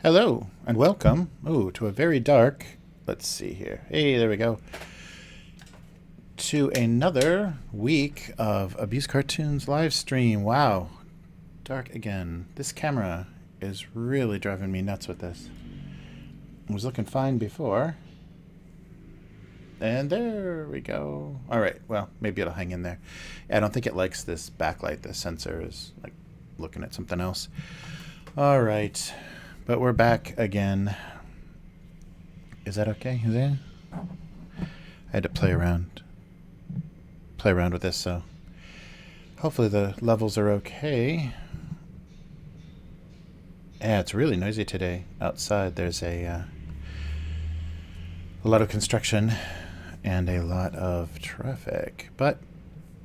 Hello and welcome to a very dark, let's see here. Hey, there we go. To another week of Abuse Cartoons live stream. Wow. Dark again. This camera is really driving me nuts with this. It was looking fine before. And there we go. All right. Well, maybe it'll hang in there. I don't think it likes this backlight. The sensor is like looking at something else. All right. But we're back again. Is that okay? Is it? I had to play around with this, so hopefully the levels are okay. Yeah, it's really noisy today. Outside there's a lot of construction and a lot of traffic, but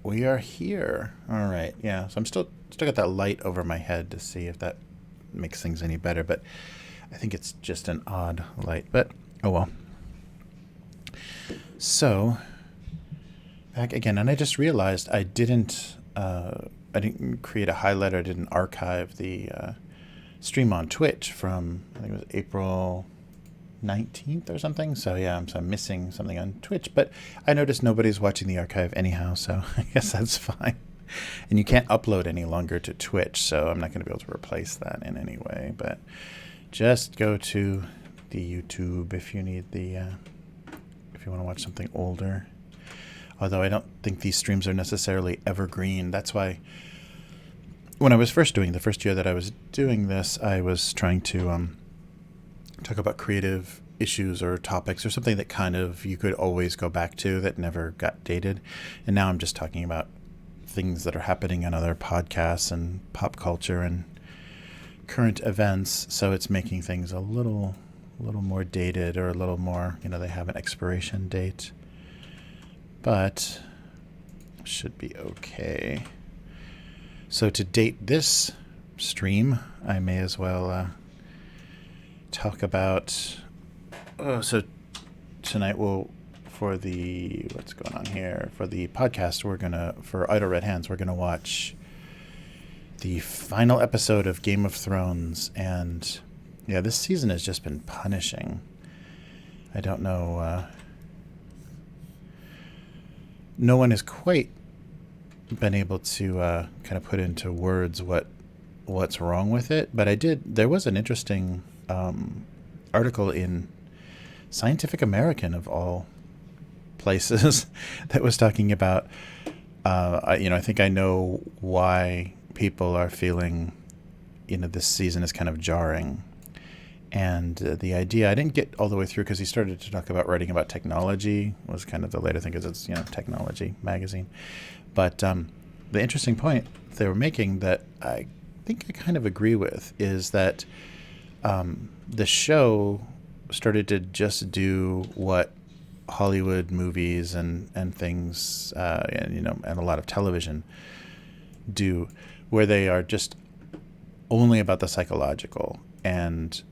we are here. All right, yeah. So I'm still got that light over my head to see if that makes things any better, but I think it's just an odd light, but oh well. So back again, and I just realized I didn't create a highlight, or I didn't archive the stream on Twitch from, I think it was April 19th or something. So yeah, so I'm missing something on Twitch, but I noticed nobody's watching the archive anyhow, so I guess that's fine. And you can't upload any longer to Twitch, so I'm not going to be able to replace that in any way. But just go to the YouTube if you need the if you want to watch something older. Although I don't think these streams are necessarily evergreen. That's why when I was first doing the first year that I was doing this, I was trying to talk about creative issues or topics or something that kind of you could always go back to that never got dated. And now I'm just talking about things that are happening on other podcasts and pop culture and current events, so it's making things a little more dated, or a little more, they have an expiration date, but should be okay. So to date this stream, I may as well talk about so tonight for the, what's going on here, for the podcast, for Idle Red Hands, we're gonna watch the final episode of Game of Thrones. And yeah, this season has just been punishing. I don't know, no one has quite been able to kind of put into words what's wrong with it, but there was an interesting article in Scientific American, of all places, that was talking about I think I know why people are feeling this season is kind of jarring. And the idea, I didn't get all the way through because he started to talk about writing about technology, was kind of the later thing, because it's technology magazine. But the interesting point they were making that I think I kind of agree with is that the show started to just do what Hollywood movies and things and a lot of television do, where they are just only about the psychological, and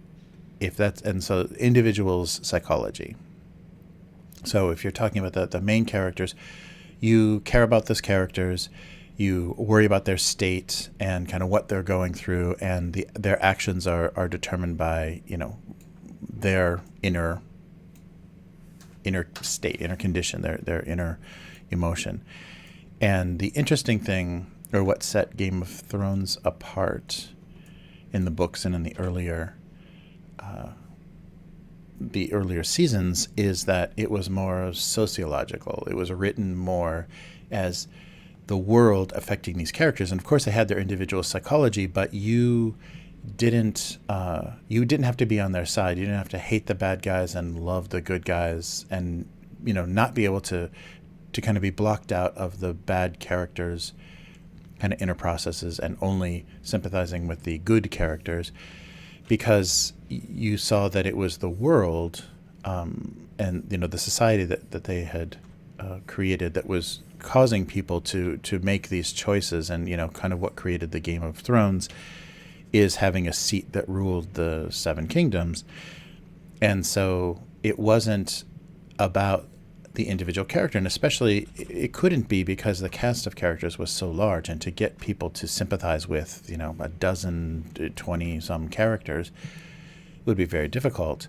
so individuals' psychology. So if you're talking about the main characters, you care about those characters, you worry about their state and kind of what they're going through, and their actions are determined by their inner state, inner condition, their inner emotion. And the interesting thing, or what set Game of Thrones apart in the books and in the earlier seasons, is that it was more sociological. It was written more as the world affecting these characters, and of course they had their individual psychology, but you didn't have to be on their side. You didn't have to hate the bad guys and love the good guys, and not be able to kind of be blocked out of the bad characters' kind of inner processes and only sympathizing with the good characters, because you saw that it was the world and the society that they had created that was causing people to make these choices. And kind of what created the Game of Thrones is having a seat that ruled the Seven Kingdoms. And so it wasn't about the individual character, and especially it couldn't be because the cast of characters was so large, and to get people to sympathize with, a dozen, 20 some characters, would be very difficult.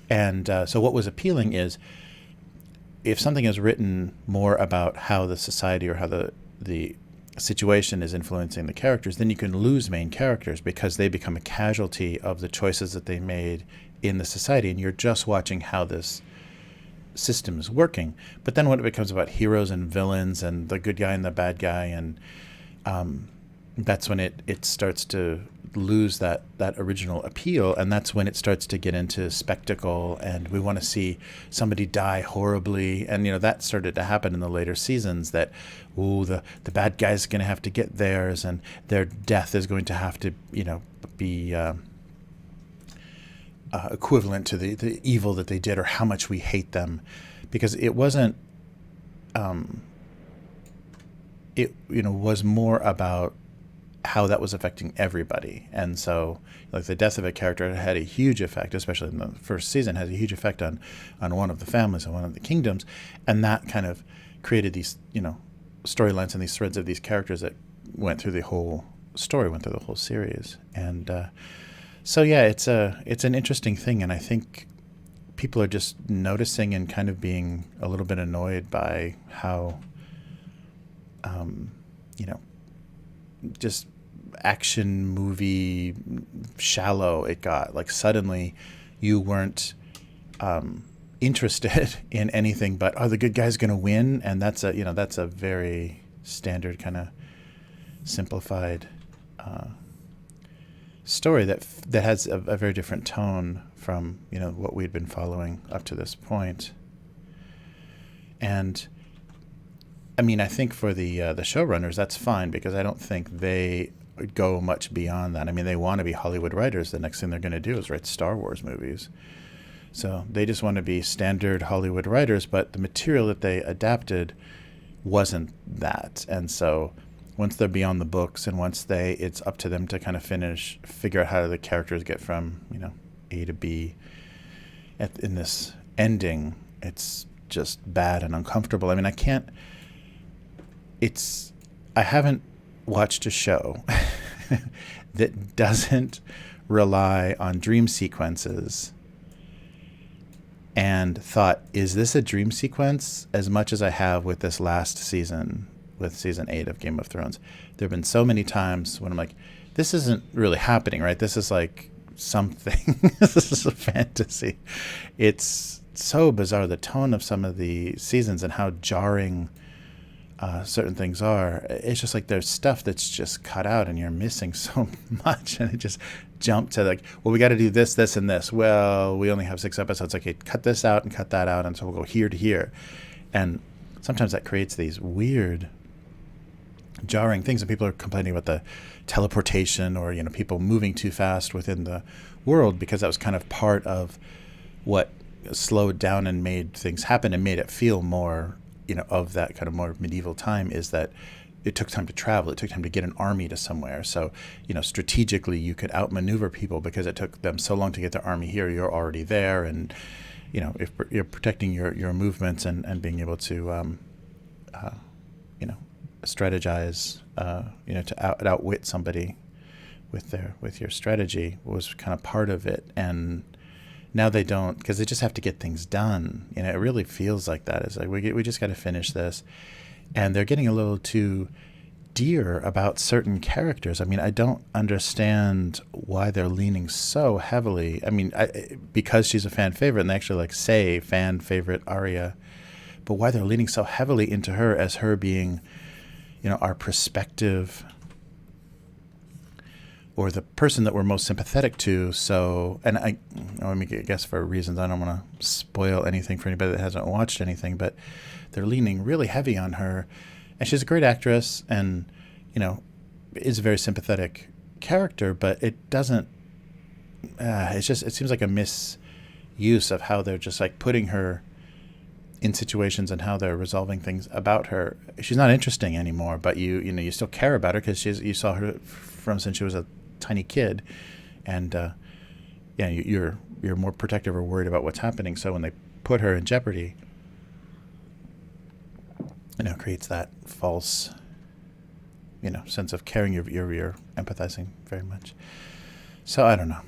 And so what was appealing is if something is written more about how the society or how the situation is influencing the characters, then you can lose main characters because they become a casualty of the choices that they made in the society, and you're just watching how this system is working. But then when it becomes about heroes and villains and the good guy and the bad guy, and that's when it starts to lose that original appeal, and that's when it starts to get into spectacle, and we want to see somebody die horribly. And that started to happen in the later seasons, that the bad guy's going to have to get theirs, and their death is going to have to be equivalent to the evil that they did, or how much we hate them, because it wasn't it was more about how that was affecting everybody. And so like the death of a character had a huge effect, especially in the first season, has a huge effect on one of the families and one of the kingdoms, and that kind of created these storylines and these threads of these characters that went through the whole story, went through the whole series. And so yeah, it's an interesting thing, and I think people are just noticing and kind of being a little bit annoyed by how just action movie shallow it got. Like suddenly you weren't interested in anything but, are the good guys going to win? And that's a very standard kind of simplified story that has a very different tone from what we'd been following up to this point. And I mean, I think for the showrunners, that's fine, because I don't think they go much beyond that. I mean, they want to be Hollywood writers. The next thing they're going to do is write Star Wars movies. So they just want to be standard Hollywood writers, but the material that they adapted wasn't that. And so once they're beyond the books, and once it's up to them to kind of figure out how the characters get from, A to B in this ending, it's just bad and uncomfortable. I mean, I haven't watched a show that doesn't rely on dream sequences and thought, is this a dream sequence, as much as I have with this last season, with season 8 of Game of Thrones. There have been so many times when I'm like, this isn't really happening, right? This is like something. This is a fantasy. It's so bizarre, the tone of some of the seasons and how jarring certain things are. It's just like there's stuff that's just cut out, and you're missing so much, and it just jumped to like, well, we got to do this, this, and this. Well, we only have 6 episodes. Okay, cut this out and cut that out, and so we'll go here to here. And sometimes that creates these weird, jarring things, and people are complaining about the teleportation, or people moving too fast within the world, because that was kind of part of what slowed down and made things happen and made it feel more of that kind of more medieval time, is that it took time to travel. It took time to get an army to somewhere. So, strategically you could outmaneuver people because it took them so long to get their army here. You're already there. And, if you're protecting your movements and being able to, strategize, to outwit somebody with your strategy was kind of part of it. And now they don't, because they just have to get things done. It really feels like that. It's like, we just got to finish this. And they're getting a little too dear about certain characters. I mean, I don't understand why they're leaning so heavily. I mean, because she's a fan favorite, and they actually say fan favorite Arya, but why they're leaning so heavily into her as her being, our perspective, or the person that we're most sympathetic to. So, and I guess for reasons, I don't want to spoil anything for anybody that hasn't watched anything, but they're leaning really heavy on her. And she's a great actress, and, is a very sympathetic character, but it doesn't, it seems like a misuse of how they're just putting her in situations and how they're resolving things about her. She's not interesting anymore, but you still care about her because you saw her from since she was a tiny kid, and you're more protective or worried about what's happening. So when they put her in jeopardy, creates that false sense of caring. You're empathizing very much. So I don't know.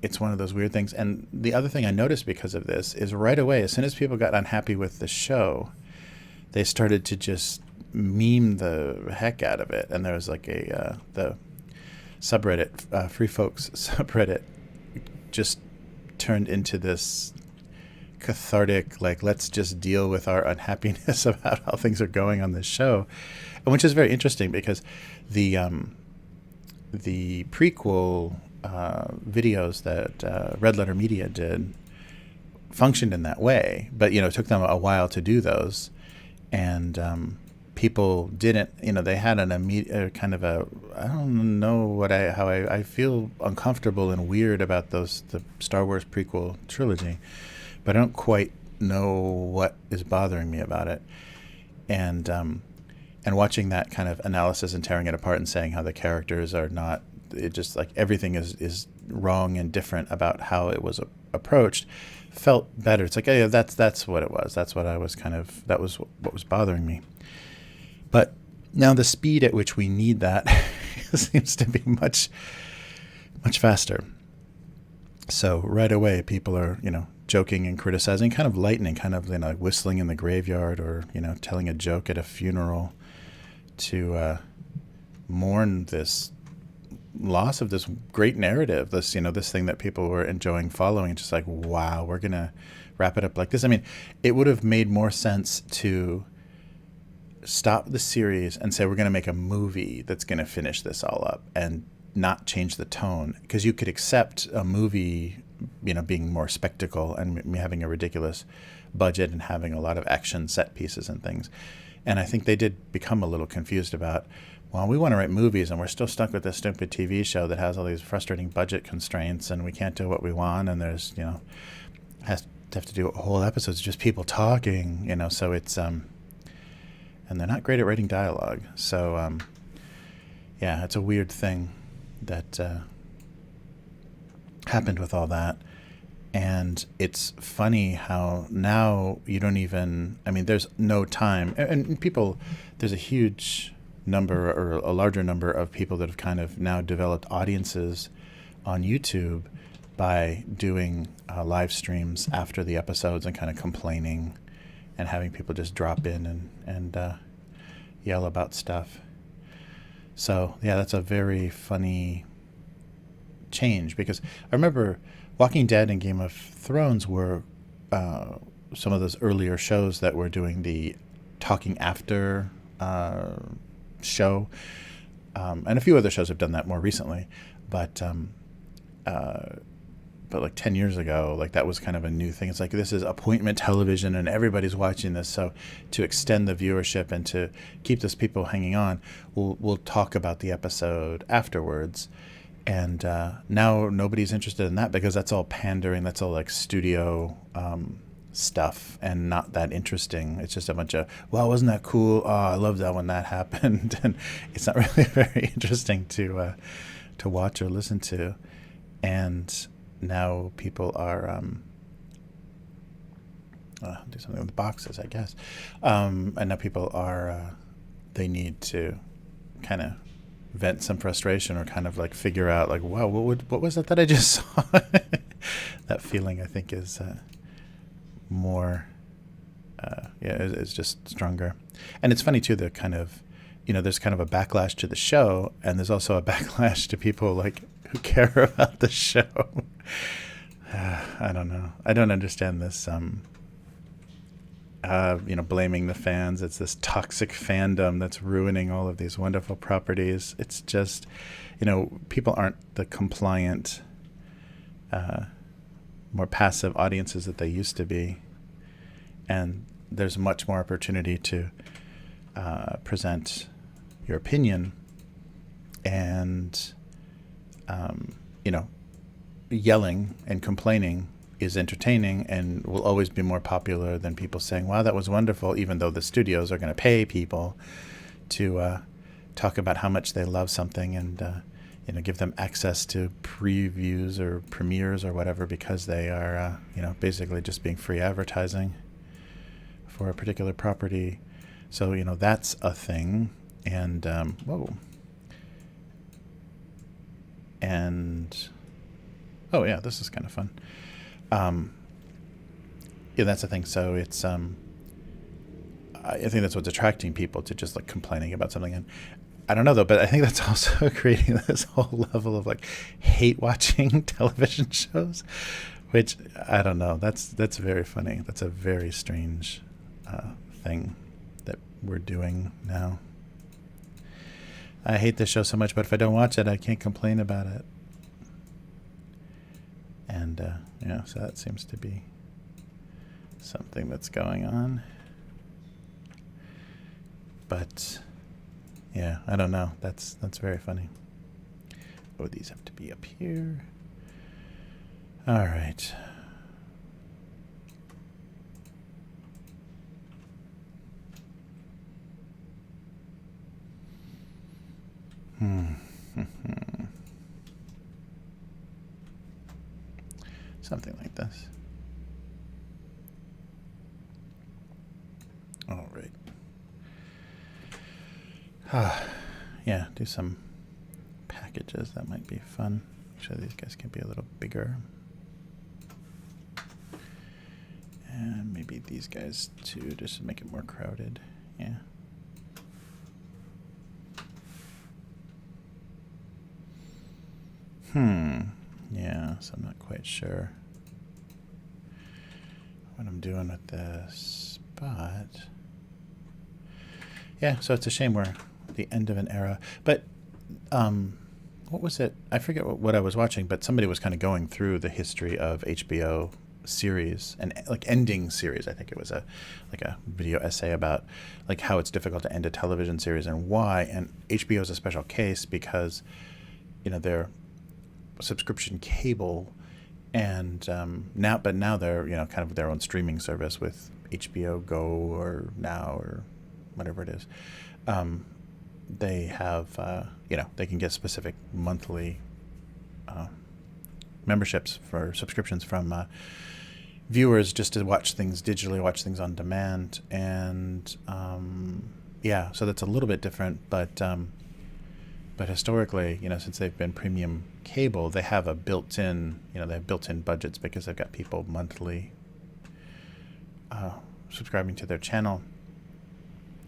it's one of those weird things. And the other thing I noticed because of this is right away, as soon as people got unhappy with the show, they started to just meme the heck out of it. And there was like the subreddit, Free Folks subreddit, just turned into this cathartic, like, let's just deal with our unhappiness about how things are going on this show, and which is very interesting because the prequel videos that Red Letter Media did functioned in that way, but it took them a while to do those, and people didn't. They had an immediate kind of a, I don't know how I feel uncomfortable and weird about the Star Wars prequel trilogy, but I don't quite know what is bothering me about it, and watching that kind of analysis and tearing it apart and saying how the characters are not, it just like everything is wrong and different about how it was approached, felt better. It's like, yeah, that's what it was. That's what I was that was what was bothering me. But now the speed at which we need that seems to be much, much faster. So right away, people are, joking and criticizing, kind of lightning, kind of, like whistling in the graveyard, or, telling a joke at a funeral to mourn this loss of this great narrative, this, this thing that people were enjoying following. It's just like, wow, we're going to wrap it up like this. I mean, it would have made more sense to stop the series and say, we're going to make a movie that's going to finish this all up and not change the tone, because you could accept a movie, being more spectacle and having a ridiculous budget and having a lot of action set pieces and things. And I think they did become a little confused about, well, we want to write movies and we're still stuck with this stupid TV show that has all these frustrating budget constraints and we can't do what we want. And there's, have to do whole episodes of just people talking, so it's, and they're not great at writing dialogue. So, yeah, it's a weird thing that happened with all that. And it's funny how now you don't even, there's no time. And people, there's a huge number, or a larger number of people that have kind of now developed audiences on YouTube by doing live streams after the episodes and kind of complaining and having people just drop in and yell about stuff. So, yeah, that's a very funny change, because I remember Walking Dead and Game of Thrones were some of those earlier shows that were doing the talking after show, and a few other shows have done that more recently, but like 10 years ago, like that was kind of a new thing. It's like, this is appointment television and everybody's watching this. So to extend the viewership and to keep those people hanging on, we'll talk about the episode afterwards. And now nobody's interested in that, because that's all pandering. That's all like studio stuff and not that interesting. It's just a bunch of, well, wasn't that cool? Oh, I love that when that happened. And it's not really very interesting to watch or listen to. And now people are do something with boxes, I guess. And now people are they need to kind of vent some frustration, or kind of like figure out like, wow, what was that I just saw? That feeling, I think, is more is just stronger. And it's funny too, the kind of, there's kind of a backlash to the show, and there's also a backlash to people like who care about the show. I don't know. I don't understand this. Blaming the fans. It's this toxic fandom that's ruining all of these wonderful properties. It's just, people aren't the compliant, more passive audiences that they used to be. And there's much more opportunity to present your opinion, and, yelling and complaining is entertaining and will always be more popular than people saying, wow, that was wonderful, even though the studios are going to pay people to talk about how much they love something and give them access to previews or premieres or whatever, because they are basically just being free advertising for a particular property. So that's a thing. And Oh yeah, this is kind of fun. Yeah, that's the thing. So it's I think that's what's attracting people to just like complaining about something. And I don't know though, but I think that's also creating this whole level of like hate watching television shows, which I don't know. That's very funny. That's a very strange thing that we're doing now. I hate this show so much, but if I don't watch it, I can't complain about it. And yeah, so that seems to be something that's going on. But yeah, I don't know. That's very funny. Oh, these have to be up here. All right. Something like this. All right. Yeah, do some packages. That might be fun. Actually, these guys can be a little bigger. And maybe these guys too, just to make it more crowded. Yeah. Yeah, so I'm not quite sure what I'm doing with this, but yeah, so it's a shame we're at the end of an era. But what was it? I forget what I was watching, but somebody was kind of going through the history of HBO series and like ending series. I think it was a video essay about like how it's difficult to end a television series and why. And HBO is a special case because, you know, they're subscription cable, and now they're, you know, kind of their own streaming service with HBO Go or Now or whatever it is. They have you know, they can get specific monthly memberships for subscriptions from viewers just to watch things digitally, watch things on demand, and yeah, so that's a little bit different, but historically, you know, since they've been premium cable, they have a built-in, you know, they have built-in budgets because they've got people monthly subscribing to their channel.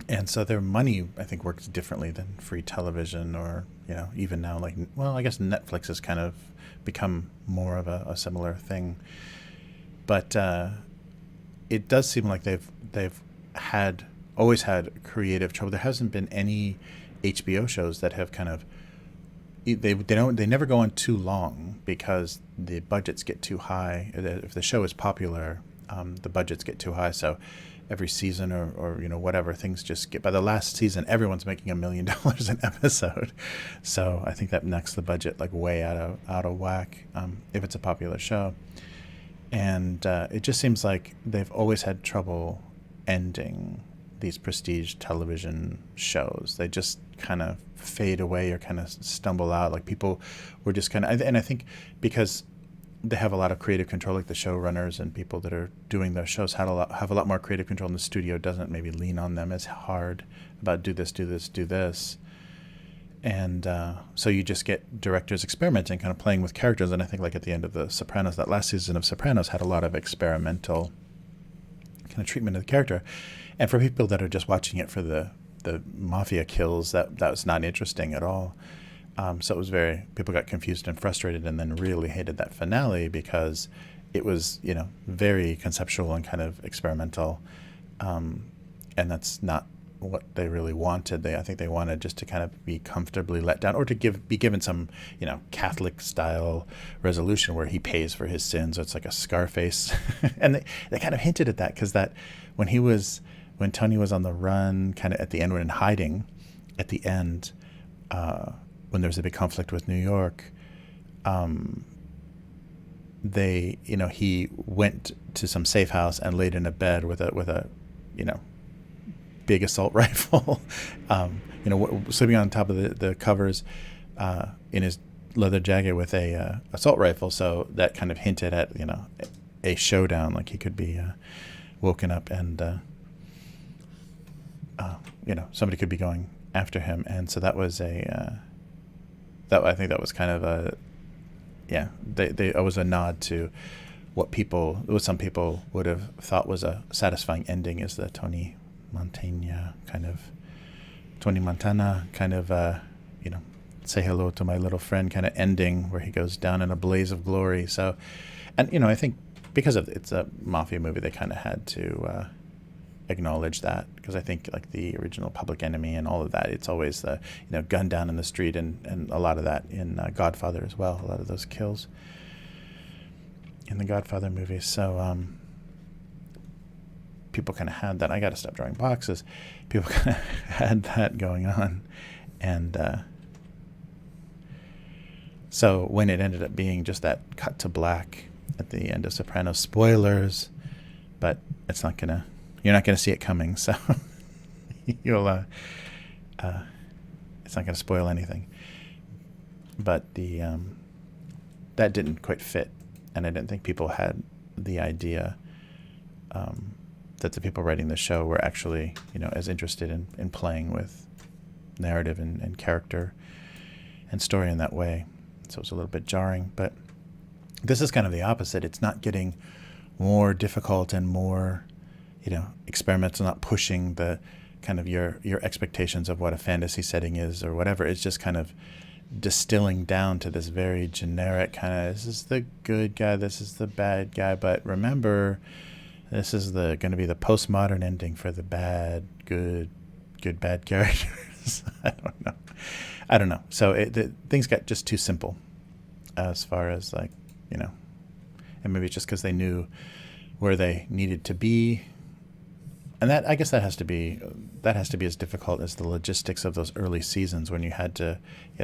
And so their money, I think, works differently than free television or, you know, even now, like, well, I guess Netflix has kind of become more of a similar thing. But it does seem like they've always had creative trouble. There hasn't been any HBO shows that have kind of they never go on too long because the budgets get too high. If the show is popular, the budgets get too high. So every season or you know, whatever, things just get, by the last season everyone's making $1 million an episode. So I think that knocks the budget like way out of whack if it's a popular show. And it just seems like they've always had trouble ending these prestige television shows. They just kind of fade away or kind of stumble out. Like people were just kind of, and I think because they have a lot of creative control, like the showrunners and people that are doing those shows have a lot more creative control, and the studio doesn't maybe lean on them as hard about do this. And so you just get directors experimenting, kind of playing with characters. And I think like at the end of The Sopranos, that last season of Sopranos had a lot of experimental kind of treatment of the character. And for people that are just watching it for the mafia kills, that was not interesting at all. So it was people got confused and frustrated, and then really hated that finale because it was, you know, very conceptual and kind of experimental. And that's not what they really wanted. I think they wanted just to kind of be comfortably let down, or to be given some, you know, Catholic style resolution where he pays for his sins. So it's like a Scarface. And they kind of hinted at that because that when Tony was on the run, kind of at the end, when in hiding, at the end, when there was a big conflict with New York, he went to some safe house and laid in a bed with a, you know, big assault rifle, sleeping on top of the covers, in his leather jacket with a assault rifle. So that kind of hinted at, you know, a showdown, like he could be woken up and somebody could be going after him. And so that was I think that was kind of yeah, it was a nod to what some people would have thought was a satisfying ending, is the Tony Montana kind of, say hello to my little friend kind of ending, where he goes down in a blaze of glory. So, and I think because it's a mafia movie, they kind of had to acknowledge that, because I think like the original Public Enemy and all of that, it's always the gun down in the street, and a lot of that in Godfather as well, a lot of those kills in the Godfather movies. So people kind of had that. I got to stop drawing boxes. People kind of had that going on, and so when it ended up being just that cut to black at the end of Sopranos, spoilers, but you're not gonna see it coming, so you'll it's not gonna spoil anything. But the that didn't quite fit, and I didn't think people had the idea that the people writing the show were actually as interested in playing with narrative and character and story in that way. So it's a little bit jarring, but this is kind of the opposite. It's not getting more difficult and more, experimental, not pushing the kind of your expectations of what a fantasy setting is or whatever. It's just kind of distilling down to this very generic kind of, this is the good guy, this is the bad guy, but remember, this is going to be the postmodern ending for the bad characters. I don't know. So things got just too simple as far as and maybe it's just because they knew where they needed to be. And I guess that has to be as difficult as the logistics of those early seasons, when you had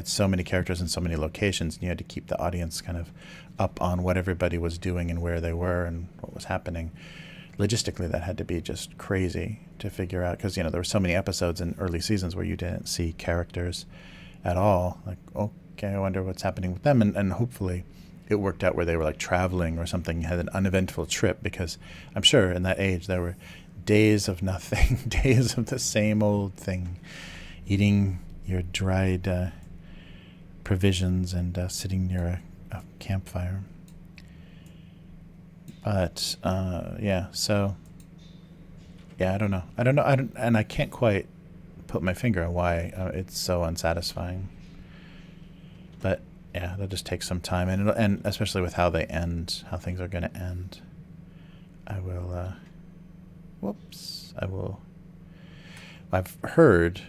so many characters in so many locations, and you had to keep the audience kind of up on what everybody was doing and where they were and what was happening. Logistically, that had to be just crazy to figure out, because there were so many episodes in early seasons where you didn't see characters at all. Like, okay, I wonder what's happening with them, and hopefully it worked out where they were like traveling or something, had an uneventful trip, because I'm sure in that age there were days of nothing, days of the same old thing, eating your dried provisions and sitting near a campfire. But so I don't know, and I can't quite put my finger on why it's so unsatisfying. But yeah, that'll just take some time, and especially with how they end, how things are going to end. I've heard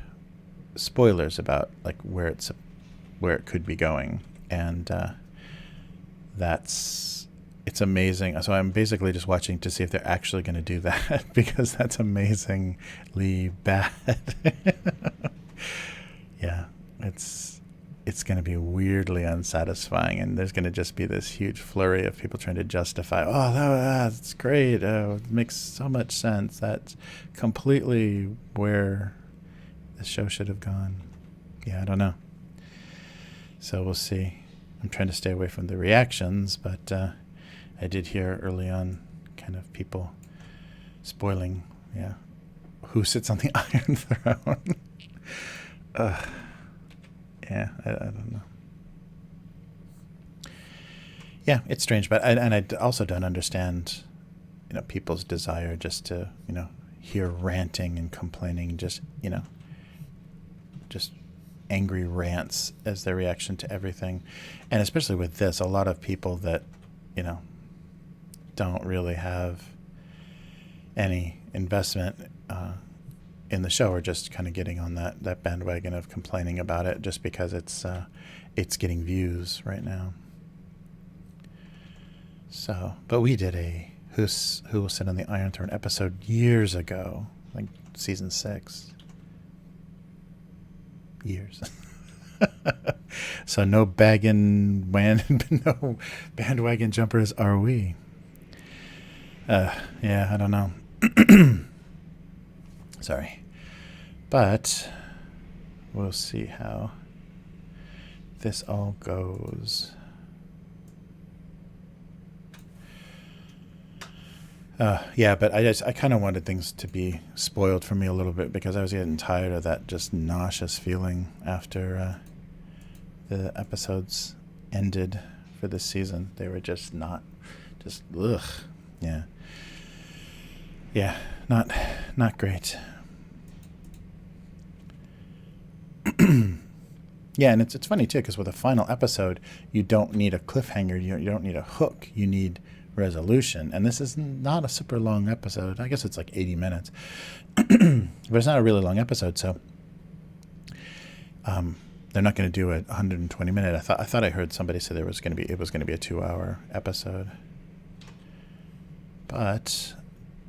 spoilers about like where it could be going, and it's amazing. So I'm basically just watching to see if they're actually going to do that, because that's amazingly bad. Yeah, it's going to be weirdly unsatisfying, and there's going to just be this huge flurry of people trying to justify, that's great, it makes so much sense, that's completely where the show should have gone. Yeah, I don't know. So we'll see. I'm trying to stay away from the reactions, but I did hear early on kind of people spoiling, who sits on the Iron Throne. Yeah, I don't know. Yeah, it's strange, but I also don't understand, people's desire just to, hear ranting and complaining, just angry rants as their reaction to everything. And especially with this, a lot of people that, don't really have any investment in the show are just kind of getting on that bandwagon of complaining about it just because it's getting views right now. So, but we did a Who Will Sit on the Iron Throne episode years ago, like season 6. Years. So no bandwagon jumpers are we. Yeah, I don't know. Sorry. But we'll see how this all goes. But I kind of wanted things to be spoiled for me a little bit, because I was getting tired of that just nauseous feeling after the episodes ended for this season. They were just not, just ugh, yeah, yeah, not great. Yeah, and it's funny too, because with a final episode, you don't need a cliffhanger, you don't need a hook, you need resolution. And this is not a super long episode. I guess it's like 80 minutes, but it's not a really long episode. So they're not going to do a 120-minute. I thought I heard somebody say it was going to be a 2-hour episode, but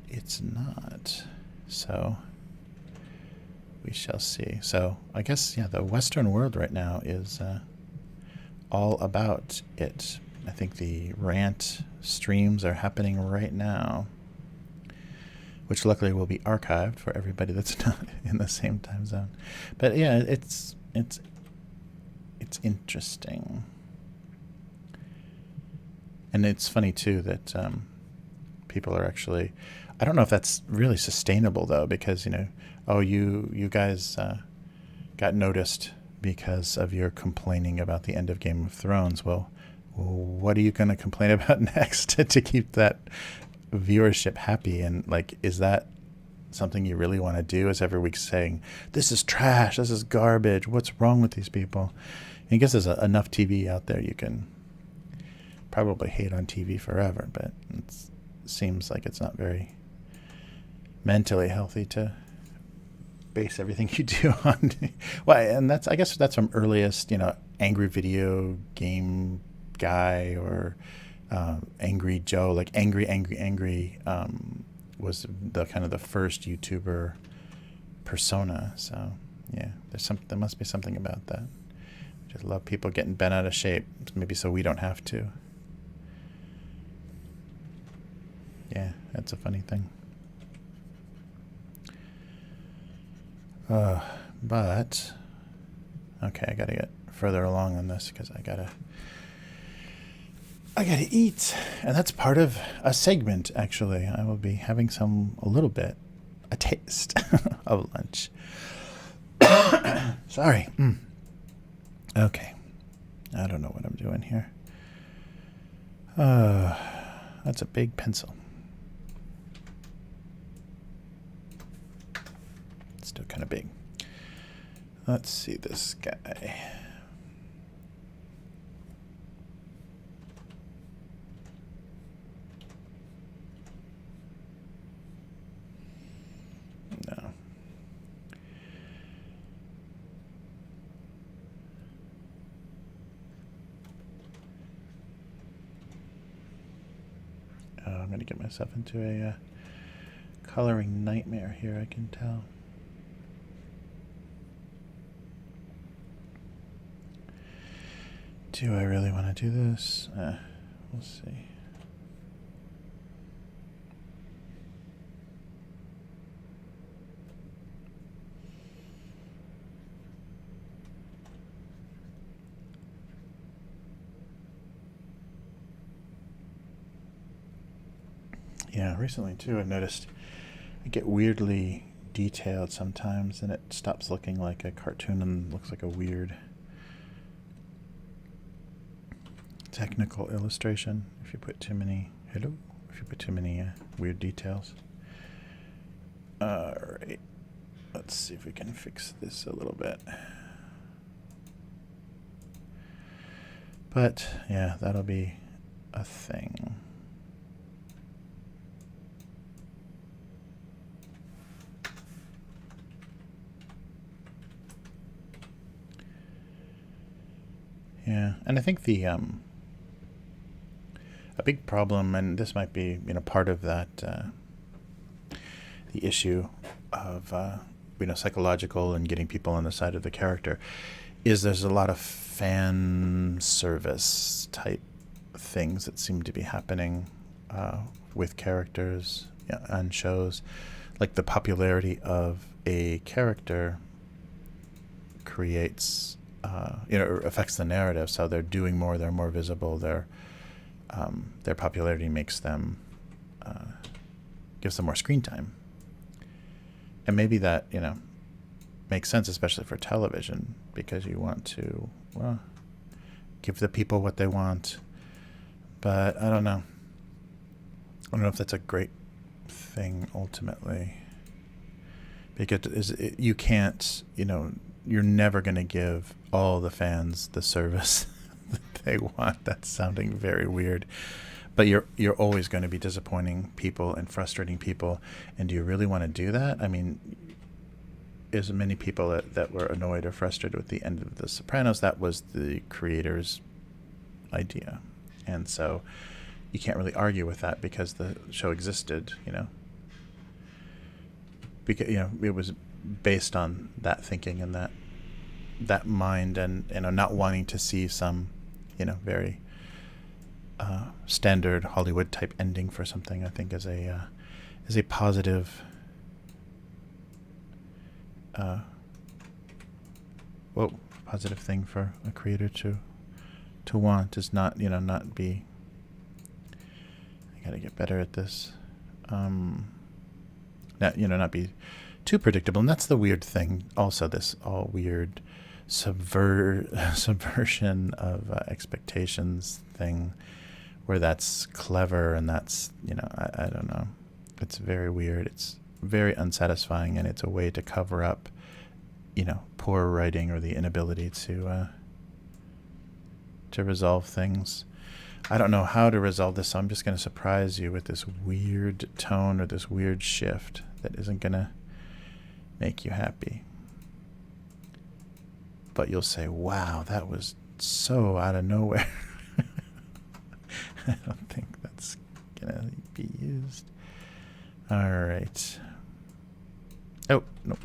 it's not. So we shall see. So I guess, yeah, the Western world right now is all about it. I think the rant streams are happening right now, which luckily will be archived for everybody that's not in the same time zone. But yeah, it's interesting. And it's funny too that people are actually, I don't know if that's really sustainable though, because, you guys got noticed because of your complaining about the end of Game of Thrones. Well, what are you going to complain about next to keep that viewership happy? And like, is that something you really want to do? Is every week saying, this is trash, this is garbage, what's wrong with these people? I guess there's enough TV out there, you can probably hate on TV forever, but it seems like it's not very mentally healthy to base everything you do on. Well, and I guess that's from earliest, angry video game guy, or Angry Joe, like angry was the kind of the first YouTuber persona. So yeah, there must be something about that. Just love people getting bent out of shape, maybe so we don't have to. Yeah, that's a funny thing. But okay, I gotta get further along on this because I gotta eat, and that's part of a segment. Actually, I will be having a taste of lunch. Sorry. Okay, I don't know what I'm doing here. That's a big pencil. It's still kind of big. Let's see this guy. No. Oh, I'm going to get myself into a coloring nightmare here, I can tell. Do I really want to do this? We'll see. Yeah, recently too, I've noticed I get weirdly detailed sometimes, and it stops looking like a cartoon and looks like a weird technical illustration if you put too many weird details. Alright, let's see if we can fix this a little bit. But yeah, that'll be a thing. Yeah, and I think a big problem, and this might be part of that, the issue of psychological and getting people on the side of the character, is there's a lot of fan service type things that seem to be happening with characters on shows. Like the popularity of a character creates affects the narrative. So they're doing more, they're more visible, their popularity makes them gives them more screen time. And maybe that makes sense, especially for television, because you want to give the people what they want, But I don't know. I don't know if that's a great thing ultimately. Because you can't, you're never going to give all the fans the service that they want. That's sounding very weird. But you're always going to be disappointing people and frustrating people. And do you really want to do that? I mean, as many people that were annoyed or frustrated with the end of The Sopranos, that was the creator's idea. And so you can't really argue with that because the show existed, Because it was based on that thinking and that mind, and not wanting to see some very standard Hollywood type ending for something. I think is a positive positive thing for a creator to want, is not not be, I gotta get better at this, not be too predictable. And that's the weird thing also, this all weird subversion of expectations thing, where that's clever and that's I don't know, it's very weird, it's very unsatisfying, and it's a way to cover up poor writing or the inability to resolve things. I don't know how to resolve this, so I'm just going to surprise you with this weird tone or this weird shift that isn't going to make you happy. But you'll say, wow, that was so out of nowhere. I don't think that's going to be used. All right. Oh, no.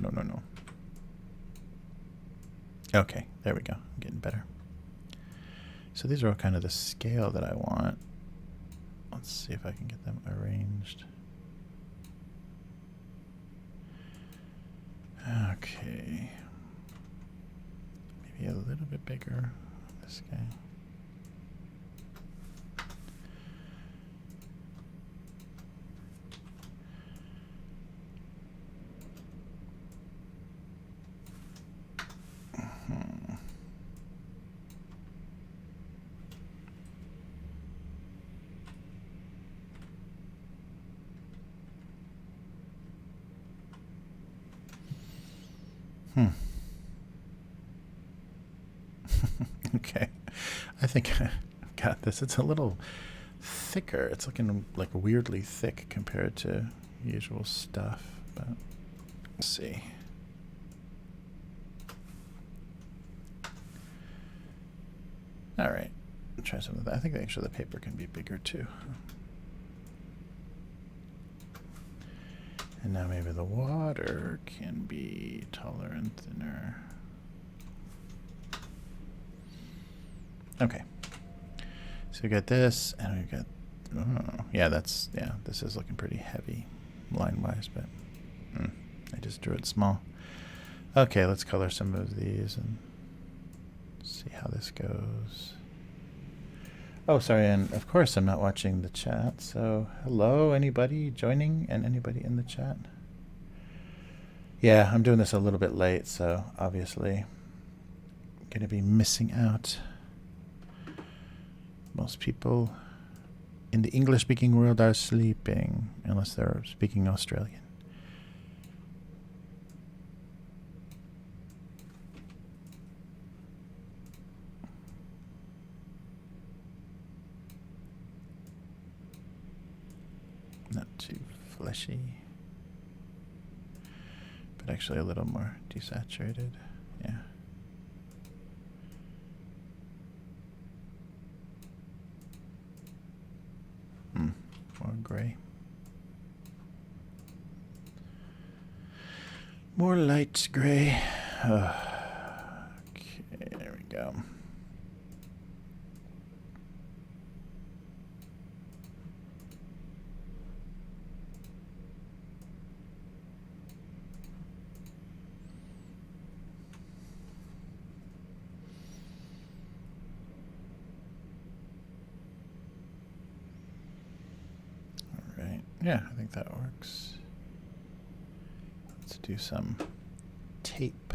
Okay, there we go. I'm getting better. So these are all kind of the scale that I want. Let's see if I can get them arranged. Okay. Maybe a little bit bigger on this guy. Okay, I think I got this. It's a little thicker. It's looking like weirdly thick compared to usual stuff, but let's see. All right, try some of that. I think actually the paper can be bigger too. And now maybe the water can be taller and thinner. Okay. So we got this, and we've got, this is looking pretty heavy line-wise, but I just drew it small. Okay, let's color some of these and see how this goes. Oh, sorry, and of course I'm not watching the chat, so hello, anybody joining and anybody in the chat? Yeah, I'm doing this a little bit late, so obviously I'm going to be missing out. Most people in the English-speaking world are sleeping, unless they're speaking Australian. Not too fleshy, but actually a little more desaturated. Yeah. More gray. More light gray. Okay, there we go. Yeah, I think that works. Let's do some tape.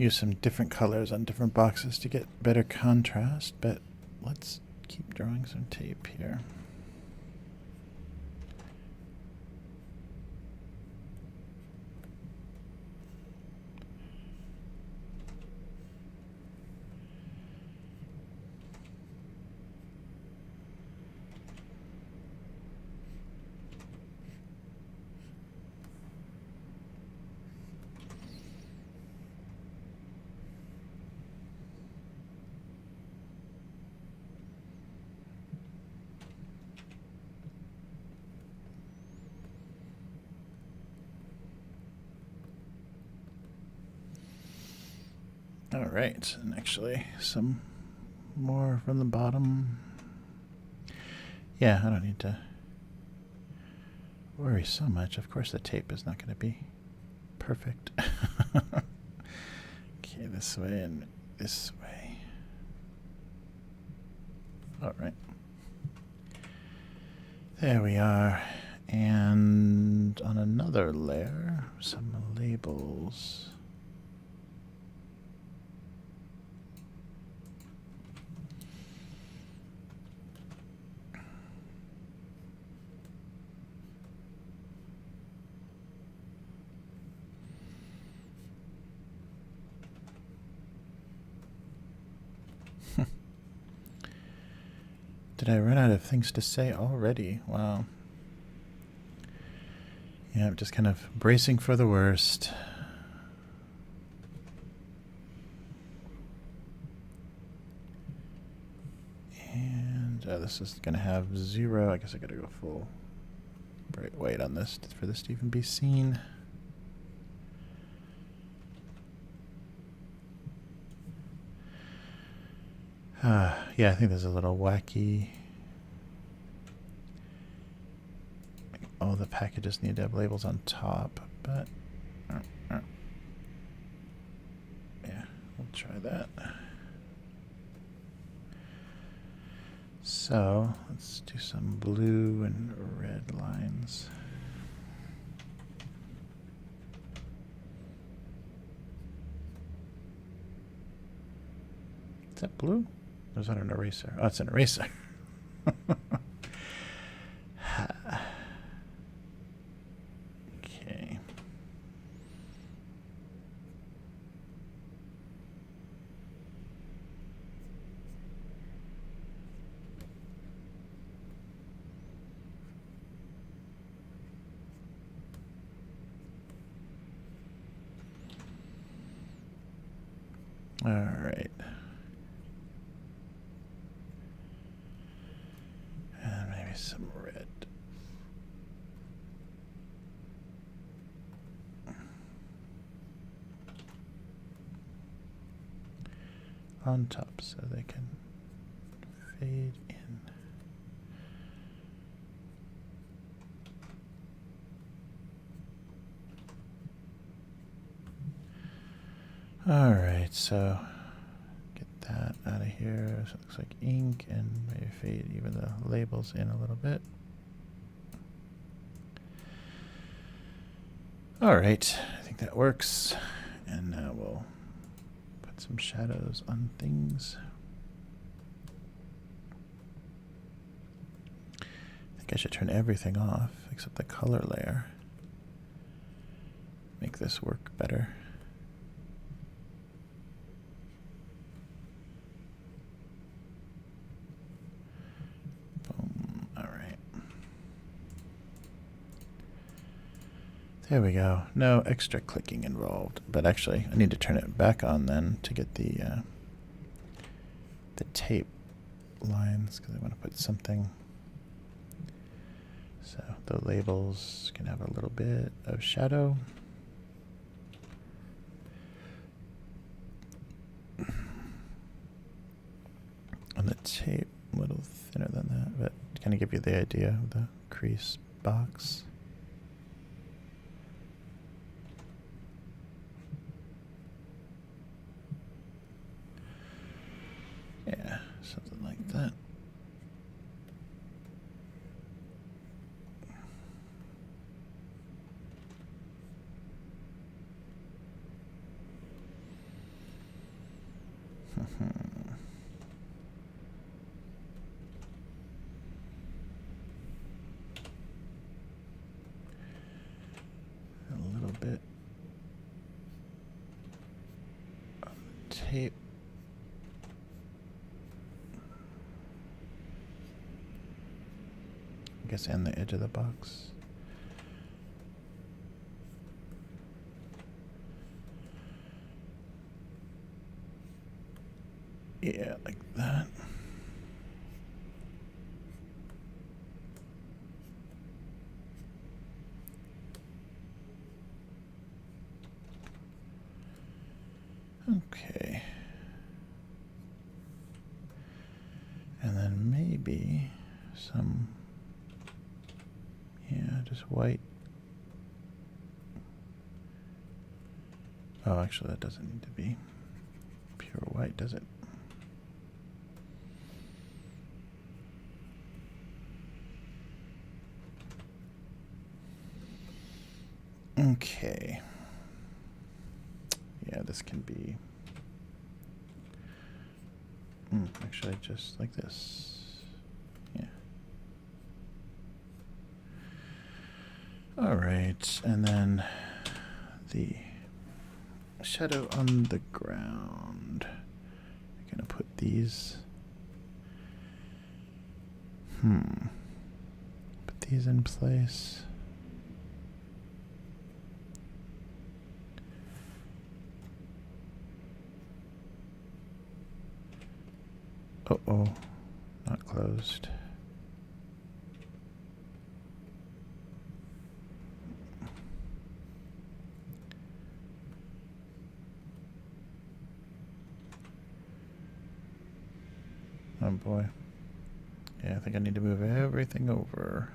use some different colors on different boxes to get better contrast, but let's keep drawing some tape here. All right, and actually some more from the bottom. Yeah, I don't need to worry so much. Of course the tape is not going to be perfect. Okay, this way and this way. All right. There we are. And on another layer, some labels. Did I run out of things to say already? Wow. Yeah, I'm just kind of bracing for the worst. And this is going to have 0. I guess I got to go full bright white on this for this to even be seen. Yeah, I think there's a little wacky. All the packages need to have labels on top, but yeah, we'll try that. So let's do some blue and red lines. Is that blue? Or is that an eraser? Oh, it's an eraser. Okay. All right. And maybe some red. On top so they can fade in. All right, so get that out of here. So it looks like ink, and maybe fade even the labels in a little bit. All right, I think that works. And now we'll put some shadows on things. I think I should turn everything off except the color layer. Make this work better. Boom. All right. There we go. No extra clicking involved. But actually, I need to turn it back on then to get the tape lines, because I want to put something. So the labels can have a little bit of shadow. On the tape, a little thinner than that, but kind of give you the idea of the crease box. Yeah, something like that. A little bit of tape. I guess and the edge of the box. Yeah, like that. Okay. And then maybe some, yeah, just white. Oh, actually that doesn't need to be pure white, does it? Okay. Yeah, this can be actually just like this. Yeah. All right, and then the shadow on the ground. I'm gonna put these. Put these in place. Uh-oh, not closed. Oh boy. Yeah, I think I need to move everything over.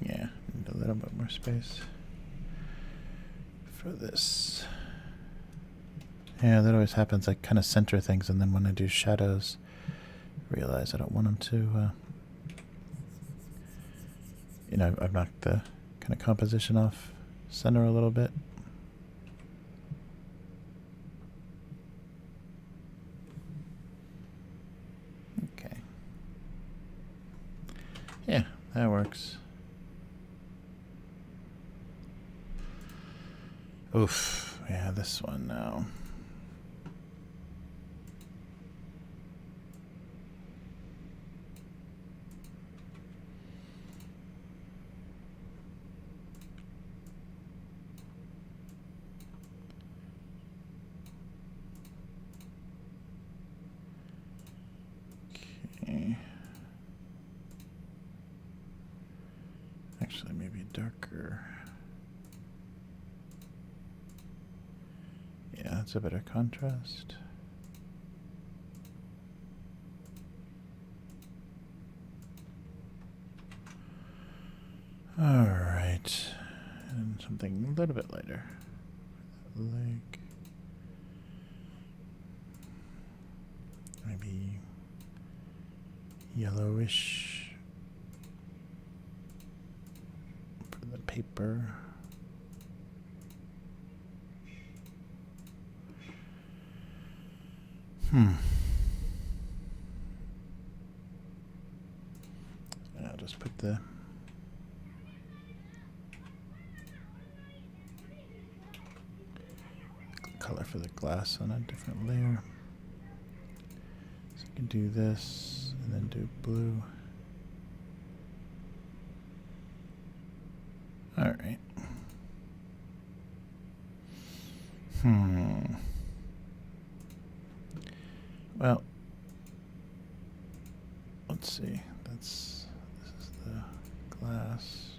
Yeah, need a little bit more space for this. Yeah, that always happens. I kind of center things, and then when I do shadows, I realize I don't want them to, you know, I've knocked the kind of composition off center a little bit. Okay. Yeah, that works. Oof, yeah, this one now. Okay. Actually, maybe darker. Yeah, that's a better contrast. All right, and something a little bit lighter, like maybe yellowish for the paper. And I'll just put the color for the glass on a different layer. So you can do this and then do blue. All right. Well, let's see. This is the glass.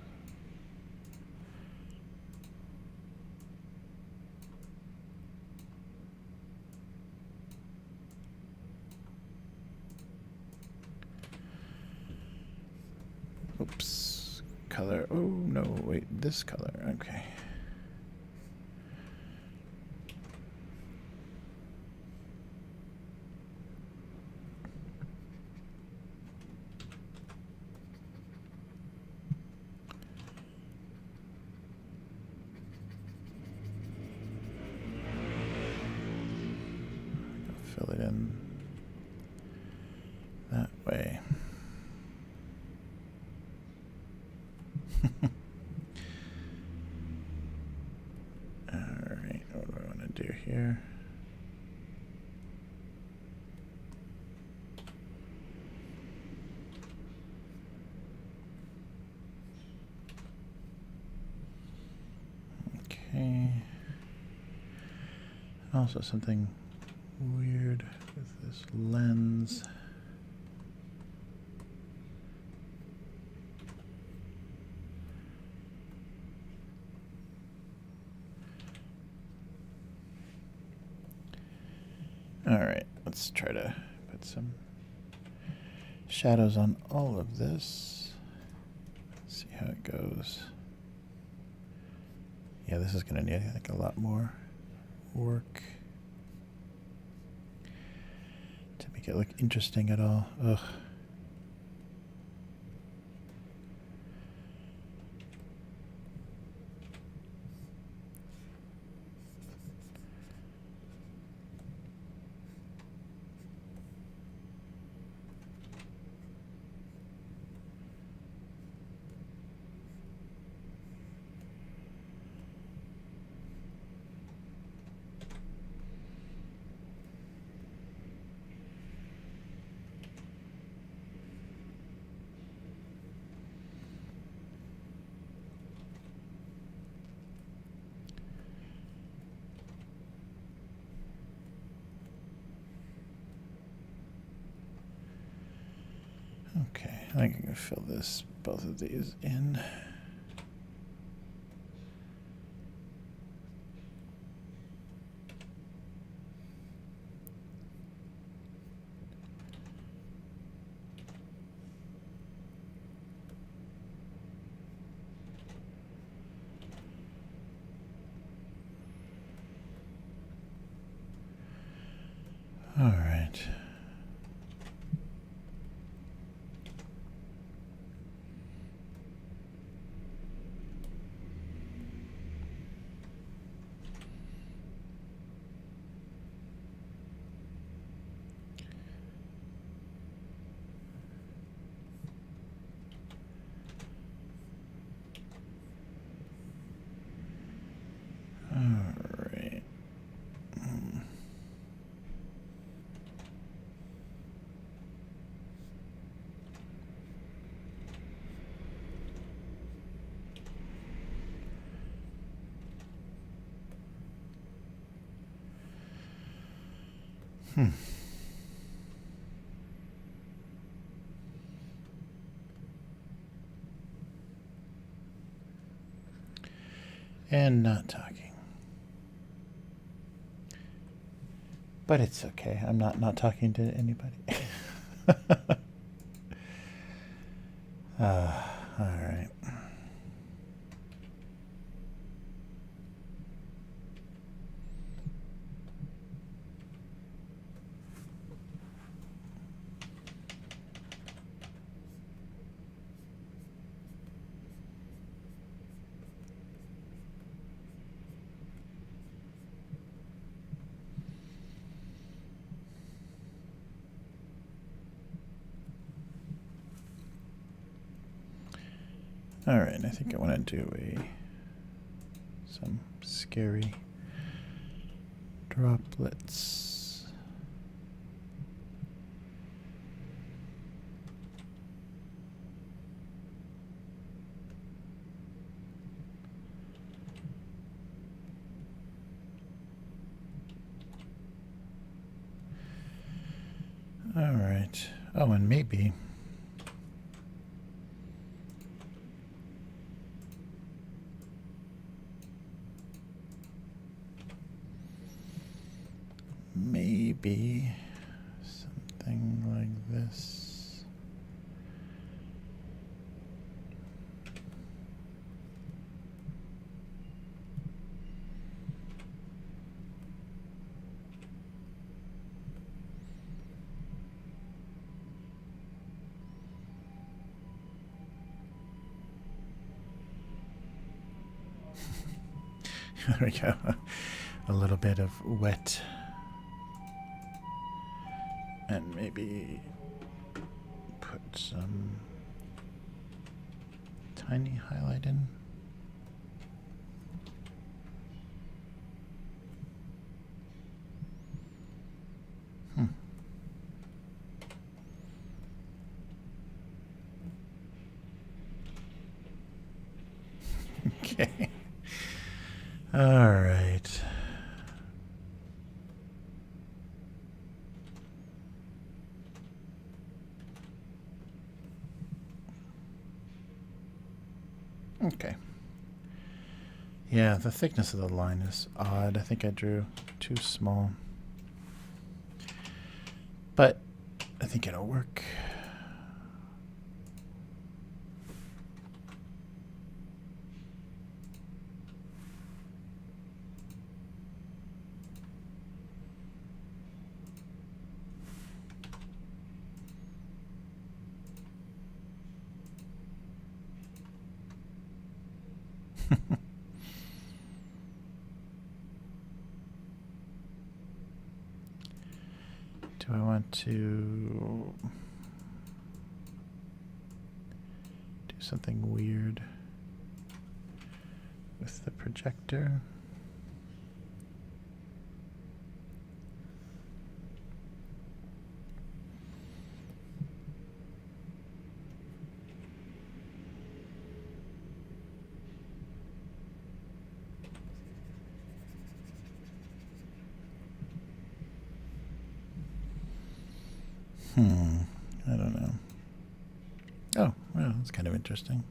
Oops. Color. Oh no, wait, this color. Okay. in that way. Alright, what do I want to do here? Okay. Also something weird with this lens. All right, let's try to put some shadows on all of this. See how it goes. Yeah, this is going to need, I think, a lot more work to make it look interesting at all. Ugh. Okay, I think I can fill both of these in. All right. And not talking. But it's okay. I'm not talking to anybody. All right. All right, I think I want to do some scary droplets. All right. Oh, and maybe something like this. There we go. A little bit of wet And maybe put some tiny highlight in. Okay. All right. Okay. Yeah, the thickness of the line is odd. I think I drew too small. But I think it'll work. Do I want to do something weird with the projector? I don't know. Oh, well, that's kind of interesting.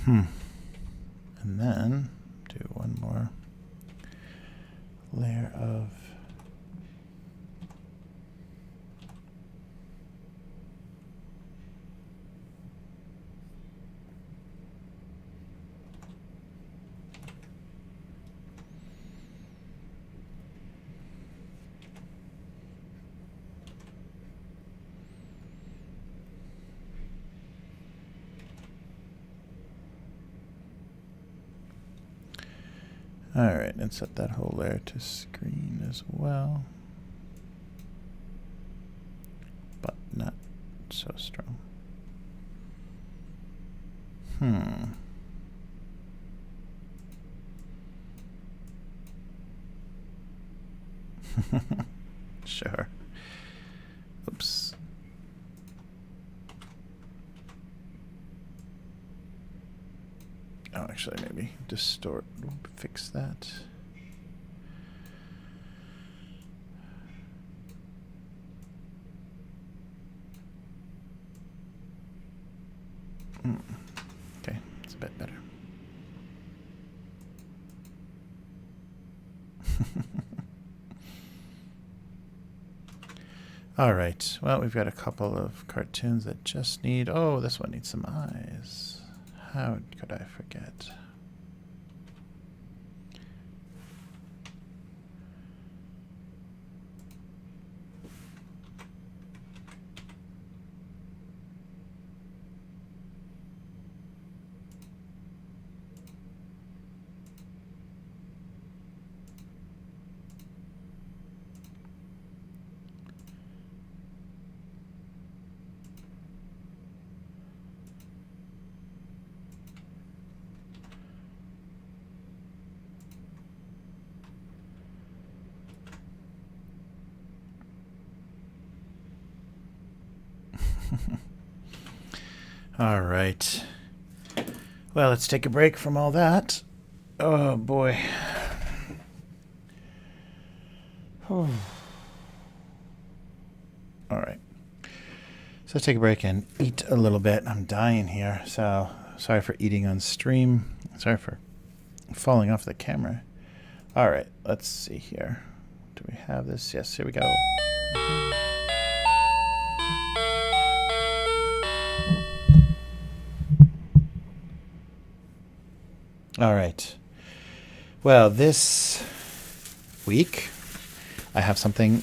And then do one more layer of Alright, and set that whole layer to screen as well. But not so strong. Sure. Oops. Oh, actually, maybe distort will fix that. Okay, it's a bit better. All right, well, we've got a couple of cartoons that just need, oh, this one needs some eyes. How could I forget? All right. Well, let's take a break from all that. Oh, boy. All right. So let's take a break and eat a little bit. I'm dying here, so sorry for eating on stream. Sorry for falling off the camera. All right, let's see here. Do we have this? Yes, here we go. All right. Well, this week I have something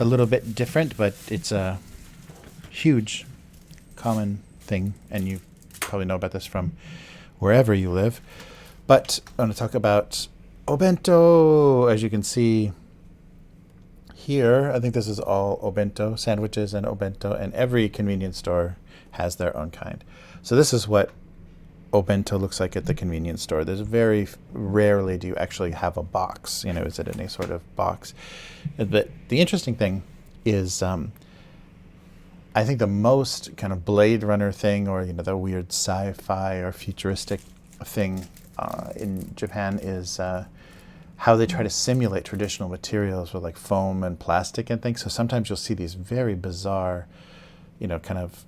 a little bit different, but it's a huge common thing, and you probably know about this from wherever you live. But I want to talk about obento. As you can see here, I think this is all obento sandwiches and obento, and every convenience store has their own kind. So this is what obento looks like at the convenience store. There's very rarely do you actually have a box. Is it any sort of box? But the interesting thing is, I think the most kind of Blade Runner thing, or the weird sci-fi or futuristic thing in Japan is how they try to simulate traditional materials with like foam and plastic and things. So sometimes you'll see these very bizarre, kind of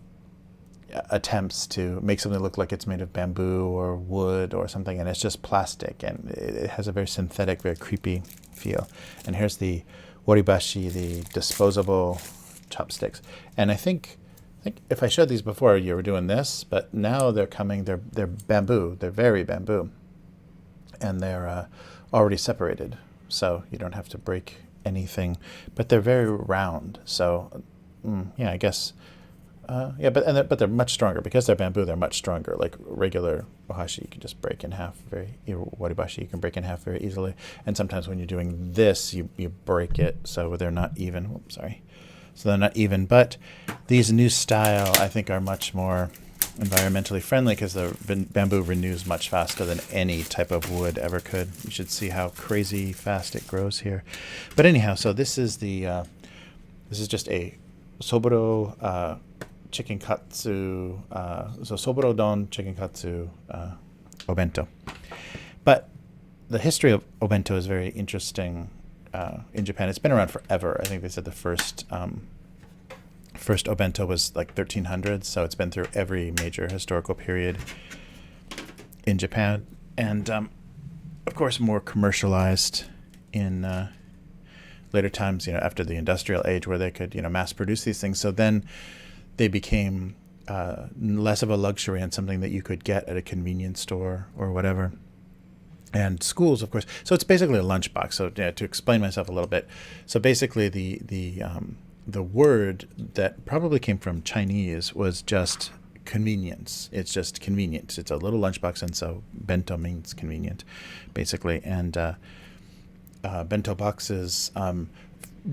attempts to make something look like it's made of bamboo or wood or something, and it's just plastic, and it has a very synthetic, very creepy feel. And here's the waribashi, the disposable chopsticks. And I think if I showed these before, you were doing this, but now they're coming. They're bamboo. They're very bamboo, and they're already separated, so you don't have to break anything. But they're very round. So yeah, I guess. Yeah, but they're much stronger because they're bamboo. They're much stronger. Like regular ohashi, you can just break in half waribashi, you can break in half very easily. And sometimes when you're doing this, you break it, so they're not even. Oops, sorry. So they're not even. But these new style, I think, are much more environmentally friendly because the bamboo renews much faster than any type of wood ever could. You should see how crazy fast it grows here. But anyhow, so this is the this is just a soburo chicken katsu, so soburo don chicken katsu obento. But the history of obento is very interesting in Japan. It's been around forever. I think they said the first obento was like 1300s, so it's been through every major historical period in Japan, and of course more commercialized in later times, after the industrial age, where they could, mass produce these things. So then they became less of a luxury and something that you could get at a convenience store or whatever. And schools, of course. So it's basically a lunchbox. So to explain myself a little bit, so basically the word that probably came from Chinese was just convenience. It's just convenience. It's a little lunchbox, and so bento means convenient, basically. And bento boxes,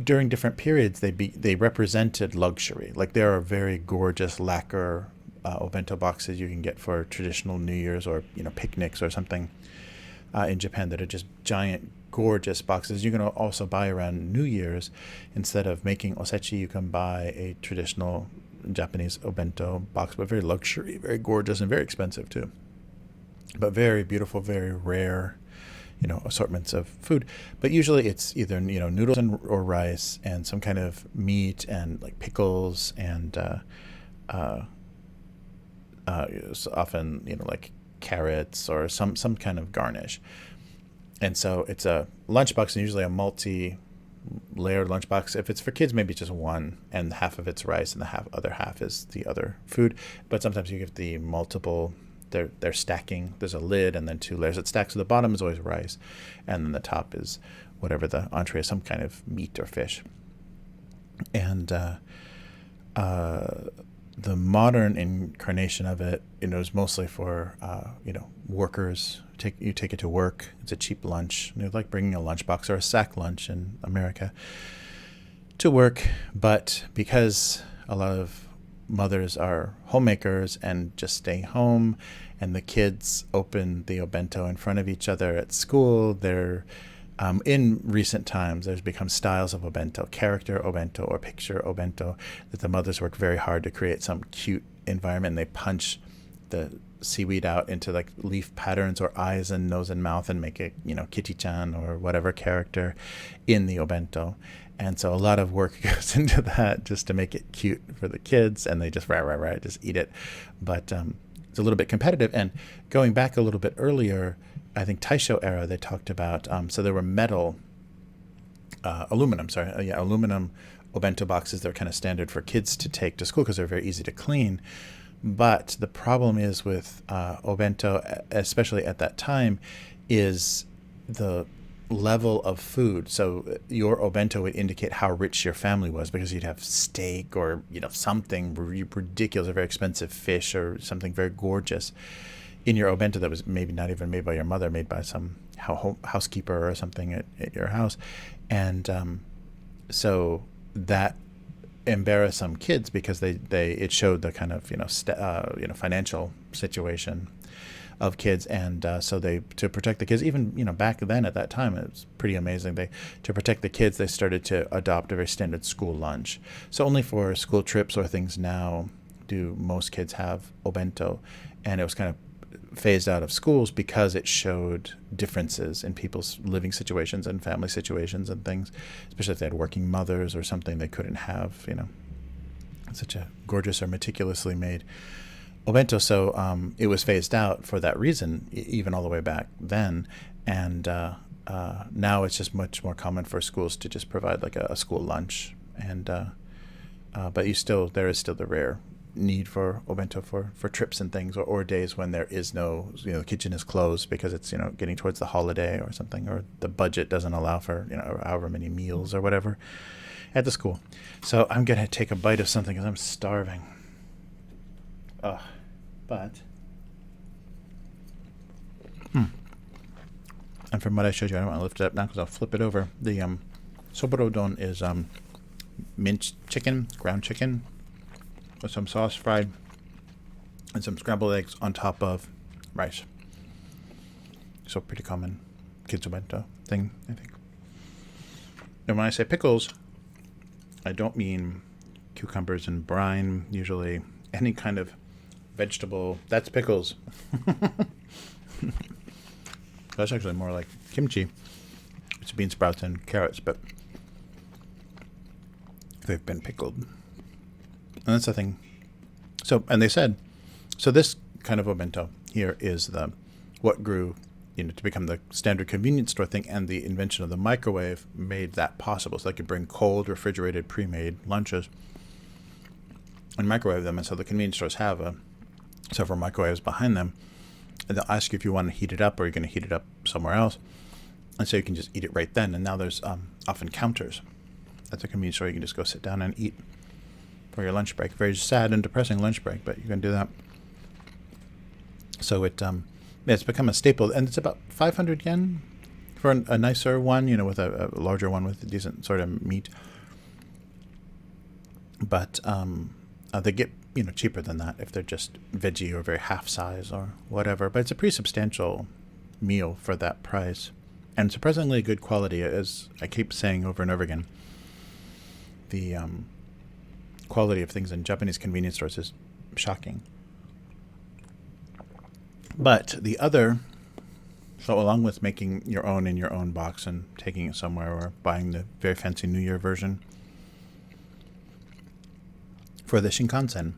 during different periods, they represented luxury. Like there are very gorgeous lacquer obento boxes you can get for traditional New Year's or picnics or something in Japan that are just giant, gorgeous boxes. You can also buy around New Year's. Instead of making osechi, you can buy a traditional Japanese obento box, but very luxury, very gorgeous, and very expensive too. But very beautiful, very rare, assortments of food. But usually it's either noodles or rice and some kind of meat and like pickles and so often like carrots or some kind of garnish. And so it's a lunchbox, and usually a multi-layered lunchbox. If it's for kids, maybe just one, and half of it's rice and the other half is the other food. But sometimes you get the multiple. They're stacking. There's a lid and then 2 layers. It stacks. So the bottom is always rice, and then the top is whatever the entree is, some kind of meat or fish. And the modern incarnation of it, is mostly for workers. You take it to work. It's a cheap lunch. It's like bringing a lunchbox or a sack lunch in America to work. But because a lot of mothers are homemakers and just stay home, and the kids open the obento in front of each other at school, they're in recent times, there's become styles of obento, character obento or picture obento, that the mothers work very hard to create some cute environment. They punch the seaweed out into like leaf patterns or eyes and nose and mouth and make it, Kitty-chan or whatever character in the obento. And so a lot of work goes into that just to make it cute for the kids, and they just just eat it. But it's a little bit competitive. And going back a little bit earlier, I think Taisho era, they talked about, so there were aluminum obento boxes that are kind of standard for kids to take to school because they're very easy to clean. But the problem is with obento, especially at that time, is the level of food. So your obento would indicate how rich your family was, because you'd have steak or something ridiculous, or very expensive fish or something very gorgeous in your obento that was maybe not even made by your mother, made by some housekeeper or something at your house. And so that embarrassed some kids because it showed the kind of financial situation of kids, and so they, to protect the kids, even back then at that time, it was pretty amazing. To protect the kids, they started to adopt a very standard school lunch. So only for school trips or things now do most kids have obento, and it was kind of phased out of schools because it showed differences in people's living situations and family situations and things, especially if they had working mothers or something. They couldn't have such a gorgeous or meticulously made obento. So it was phased out for that reason, even all the way back then. And now it's just much more common for schools to just provide like a school lunch. And but there is still the rare need for obento for trips and things, or days when there is no, the kitchen is closed because it's getting towards the holiday or something, or the budget doesn't allow for however many meals or whatever at the school. So I'm gonna take a bite of something because I'm starving. But and from what I showed you, I don't want to lift it up now because I'll flip it over. The soborodon is minced chicken, ground chicken, with some sauce fried, and some scrambled eggs on top of rice. So pretty common kids obento thing, I think. And when I say pickles, I don't mean cucumbers and brine. Usually any kind of vegetable, that's pickles. That's actually more like kimchi. It's bean sprouts and carrots, but they've been pickled. And that's the thing. So, and they said, so this kind of obento here is what grew, to become the standard convenience store thing, and the invention of the microwave made that possible. So they could bring cold, refrigerated, pre-made lunches and microwave them. And so the convenience stores have several microwaves behind them, and they'll ask you if you want to heat it up or you're going to heat it up somewhere else. And so you can just eat it right then. And now there's often counters at the convenience store. You can just go sit down and eat for your lunch break. Very sad and depressing lunch break, but you can do that. So it's become a staple, and it's about 500 yen for a nicer one, with a larger one with a decent sort of meat. But they get cheaper than that if they're just veggie or very half size or whatever. But it's a pretty substantial meal for that price, and surprisingly good quality, as I keep saying over and over again. The quality of things in Japanese convenience stores is shocking. But so along with making your own in your own box and taking it somewhere, or buying the very fancy New Year version, for the Shinkansen,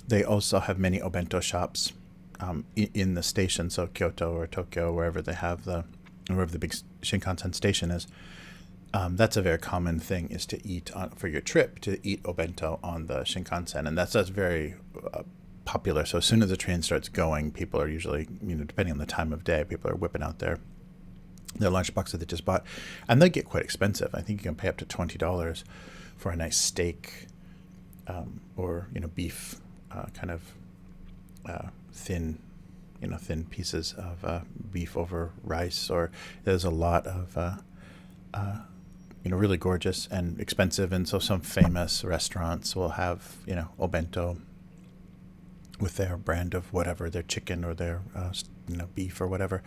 they also have many obento shops in the station. So Kyoto or Tokyo, wherever they have wherever the big Shinkansen station is, that's a very common thing, is to eat for your trip, to eat obento on the Shinkansen, and that's very popular. So as soon as the train starts going, people are usually, depending on the time of day, people are whipping out their lunchbox that they just bought, and they get quite expensive. I think you can pay up to $20 for a nice steak, or beef, kind of thin pieces of beef over rice. Or there's a lot of really gorgeous and expensive, and so some famous restaurants will have obento with their brand of whatever, their chicken or their beef or whatever.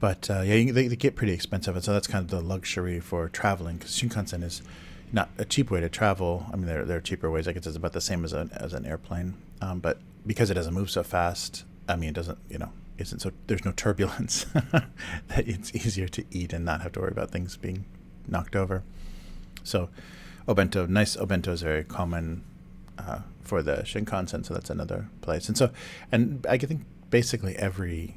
But they get pretty expensive, and so that's kind of the luxury for traveling, because Shinkansen is not a cheap way to travel. I mean, there are cheaper ways. I guess it's about the same as an airplane, but because it doesn't move so fast, I mean, it doesn't isn't so, there's no turbulence, that it's easier to eat and not have to worry about things being knocked over. So nice obento is very common for the Shinkansen, so that's another place. And I think basically every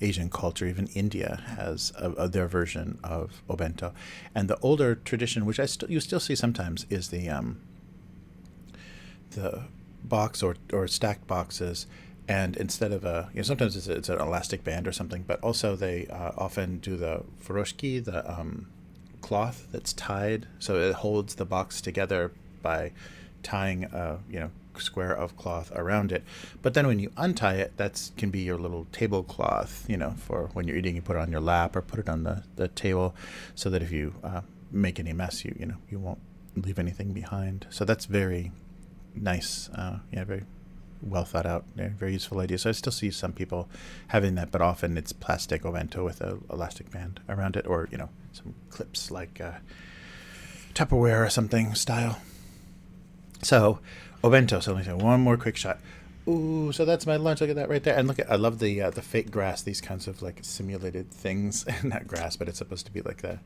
Asian culture, even India, has their version of obento. And the older tradition, which you still see sometimes, is the box or stacked boxes. And instead of sometimes it's an elastic band or something, but also they often do the furoshiki, the cloth that's tied, so it holds the box together by tying a square of cloth around it. But then when you untie it, that can be your little tablecloth, for when you're eating. You put it on your lap or put it on the table, so that if you make any mess. You won't leave anything behind. So that's very nice. Very well thought out, very useful idea. So I still see some people having that, but often it's plastic obento with a elastic band around it, or some clips like Tupperware or something style. So obento. So let me say one more quick shot. Ooh, so that's my lunch. Look at that right there. And I love the fake grass. These kinds of like simulated things, not grass, but it's supposed to be like the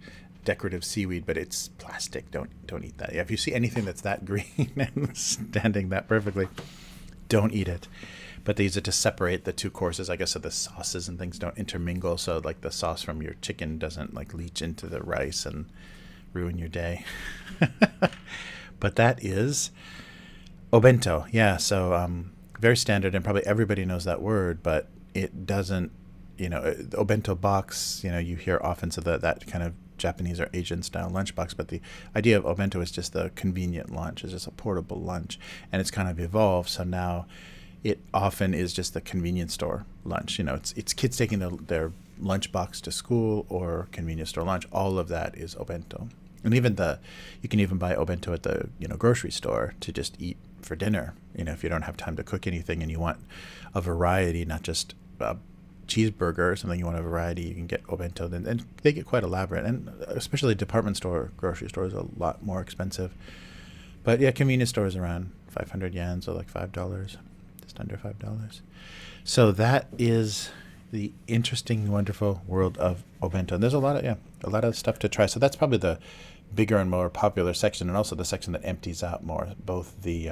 decorative seaweed, but it's plastic. Don't eat that. Yeah, if you see anything that's that green and standing that perfectly, don't eat it. But they use it to separate the two courses, I guess, so the sauces and things don't intermingle. So like the sauce from your chicken doesn't like leach into the rice and ruin your day. But that is obento. Yeah. So very standard, and probably everybody knows that word, but it doesn't. Obento box. You hear often so that kind of Japanese or Asian style lunchbox, but the idea of obento is just a convenient lunch. It's just a portable lunch, and it's kind of evolved. So now it often is just the convenience store lunch. It's kids taking their lunchbox to school or convenience store lunch. All of that is obento, and even you can even buy obento at the grocery store to just eat for dinner. If you don't have time to cook anything and you want a variety, not just cheeseburger or something, you want a variety, you can get obento. And they get quite elaborate, and especially department store, grocery stores, a lot more expensive. But yeah, convenience stores around 500 yen, so like $5, just under $5. So that is the interesting, wonderful world of obento. And there's a lot of stuff to try. So that's probably the bigger and more popular section, and also the section that empties out more. Both the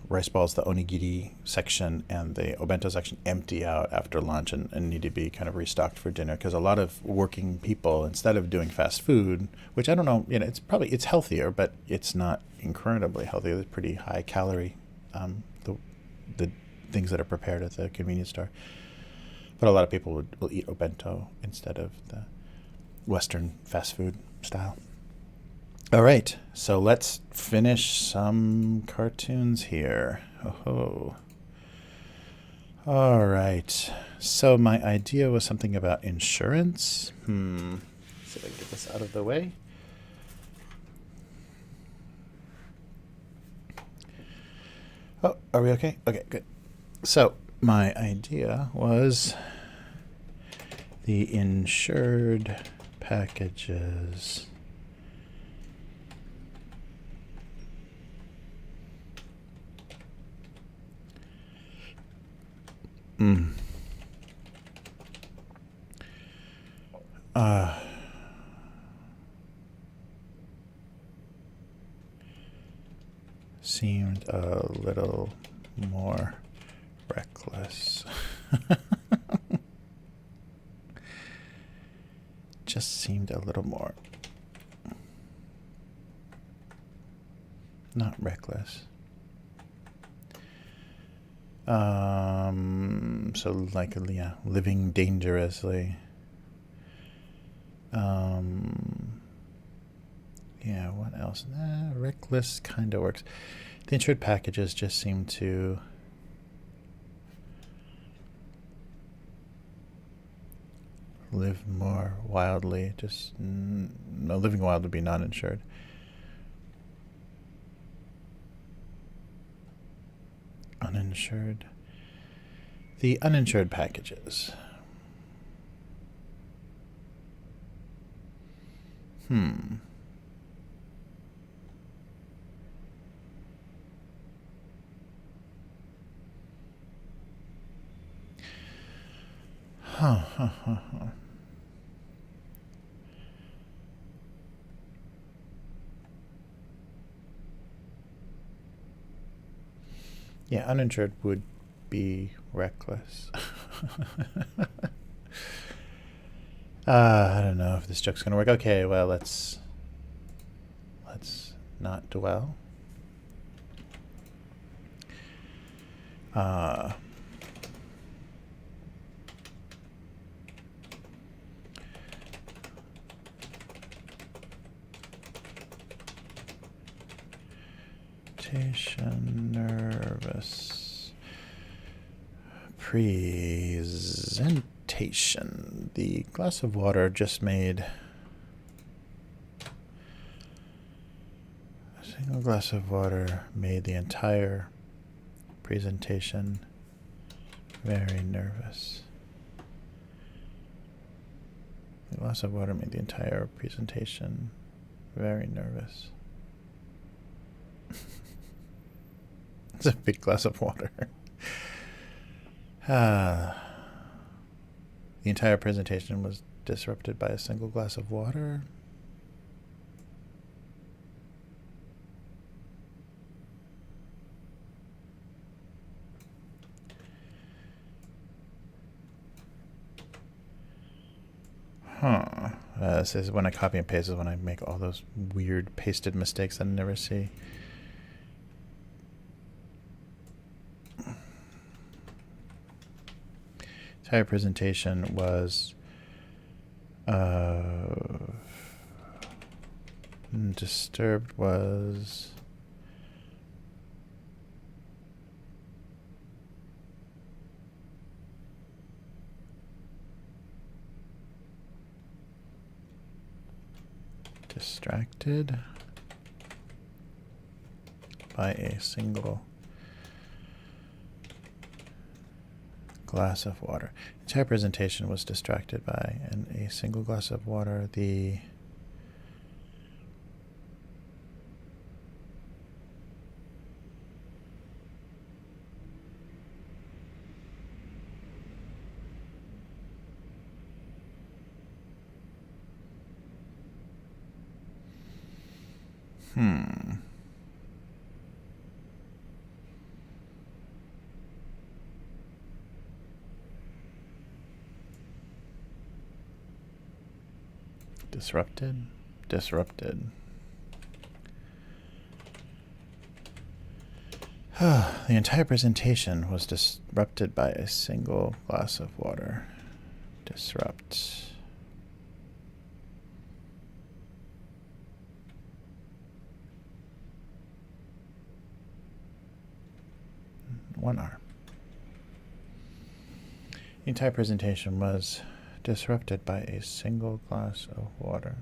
rice balls, the onigiri section, and the obento section empty out after lunch and need to be kind of restocked for dinner, because a lot of working people, instead of doing fast food, which I don't know, it's healthier, but it's not incredibly healthy. It's pretty high calorie, the things that are prepared at the convenience store. But a lot of people will eat obento instead of the Western fast food style. All right, so let's finish some cartoons here. Oh. All right, so my idea was something about insurance. Let's see if I can get this out of the way. Oh, are we okay? Okay, good. So my idea was the insured packages. Seemed a little more reckless. Just seemed a little more not reckless. So like, living dangerously. What else? Reckless kind of works. The insured packages just seem to live more wildly. No, living wild would be non-insured. Uninsured. The uninsured packages. Yeah, uninsured would be reckless. I don't know if this joke's gonna work. Okay, well, let's not dwell. Nervous presentation. presentation. The glass of water just made a single glass of water made the entire presentation very nervous. The glass of water made the entire presentation very nervous. It's a big glass of water. The entire presentation was disrupted by a single glass of water. This is when I copy and paste, is when I make all those weird pasted mistakes that I never see. Entire presentation was disturbed was distracted by a single glass of water. The entire presentation was distracted by a single glass of water. The disrupted. The entire presentation was disrupted by a single glass of water. Disrupt. One R. The entire presentation was disrupted by a single glass of water.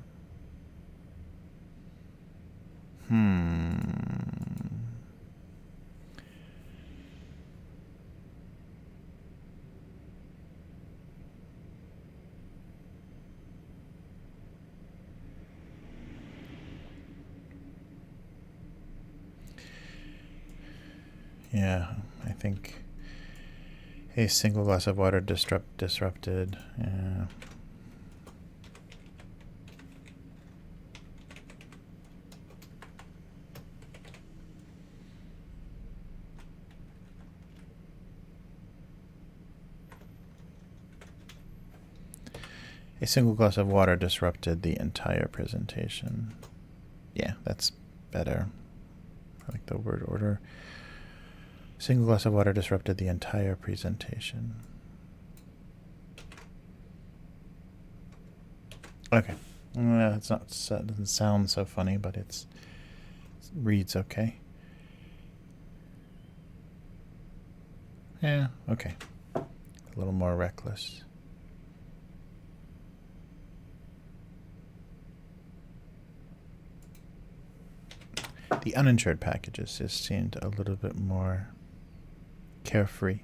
Yeah, I think a single glass of water disrupted. Yeah. A single glass of water disrupted the entire presentation. Yeah, that's better. I like the word order. Single glass of water disrupted the entire presentation. Okay. It's not, it doesn't sound so funny, but it reads okay. Yeah, okay. A little more reckless. The uninsured packages just seemed a little bit more carefree.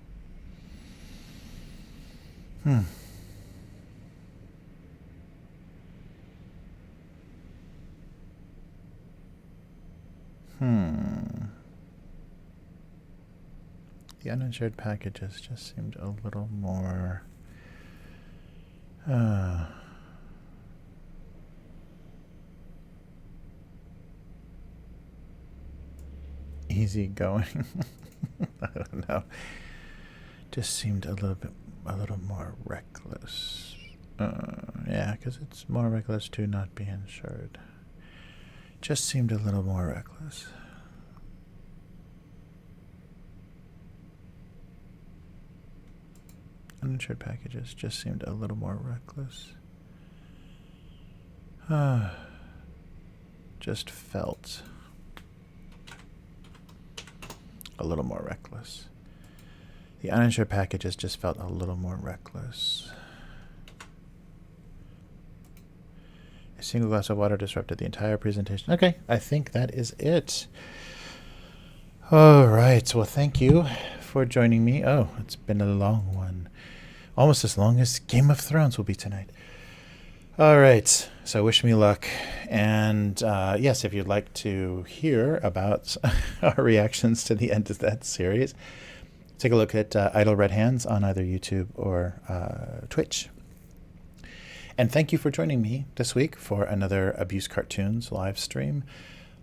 The uninsured packages just seemed a little more easygoing. I don't know. Just seemed a little more reckless. Yeah, because it's more reckless to not be insured. Just seemed a little more reckless. Uninsured packages just seemed a little more reckless. Just felt a little more reckless. The uninsured packages just felt a little more reckless. A single glass of water disrupted the entire presentation. Okay, I think that is it. All right. Well, thank you for joining me. Oh, it's been a long one. Almost as long as Game of Thrones will be tonight. All right. So wish me luck. And yes, if you'd like to hear about our reactions to the end of that series, take a look at Idle Red Hands on either YouTube or Twitch. And thank you for joining me this week for another Abuse Cartoons live stream.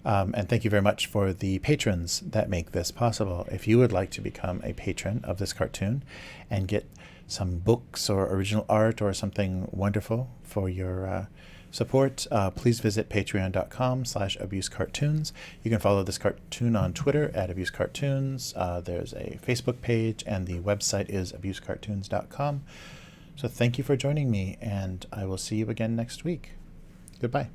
And thank you very much for the patrons that make this possible. If you would like to become a patron of this cartoon and get some books or original art or something wonderful for your support, please visit patreon.com/abusecartoons. You can follow this cartoon on Twitter at abusecartoons. There's a Facebook page, and the website is abusecartoons.com. So thank you for joining me, and I will see you again next week. Goodbye.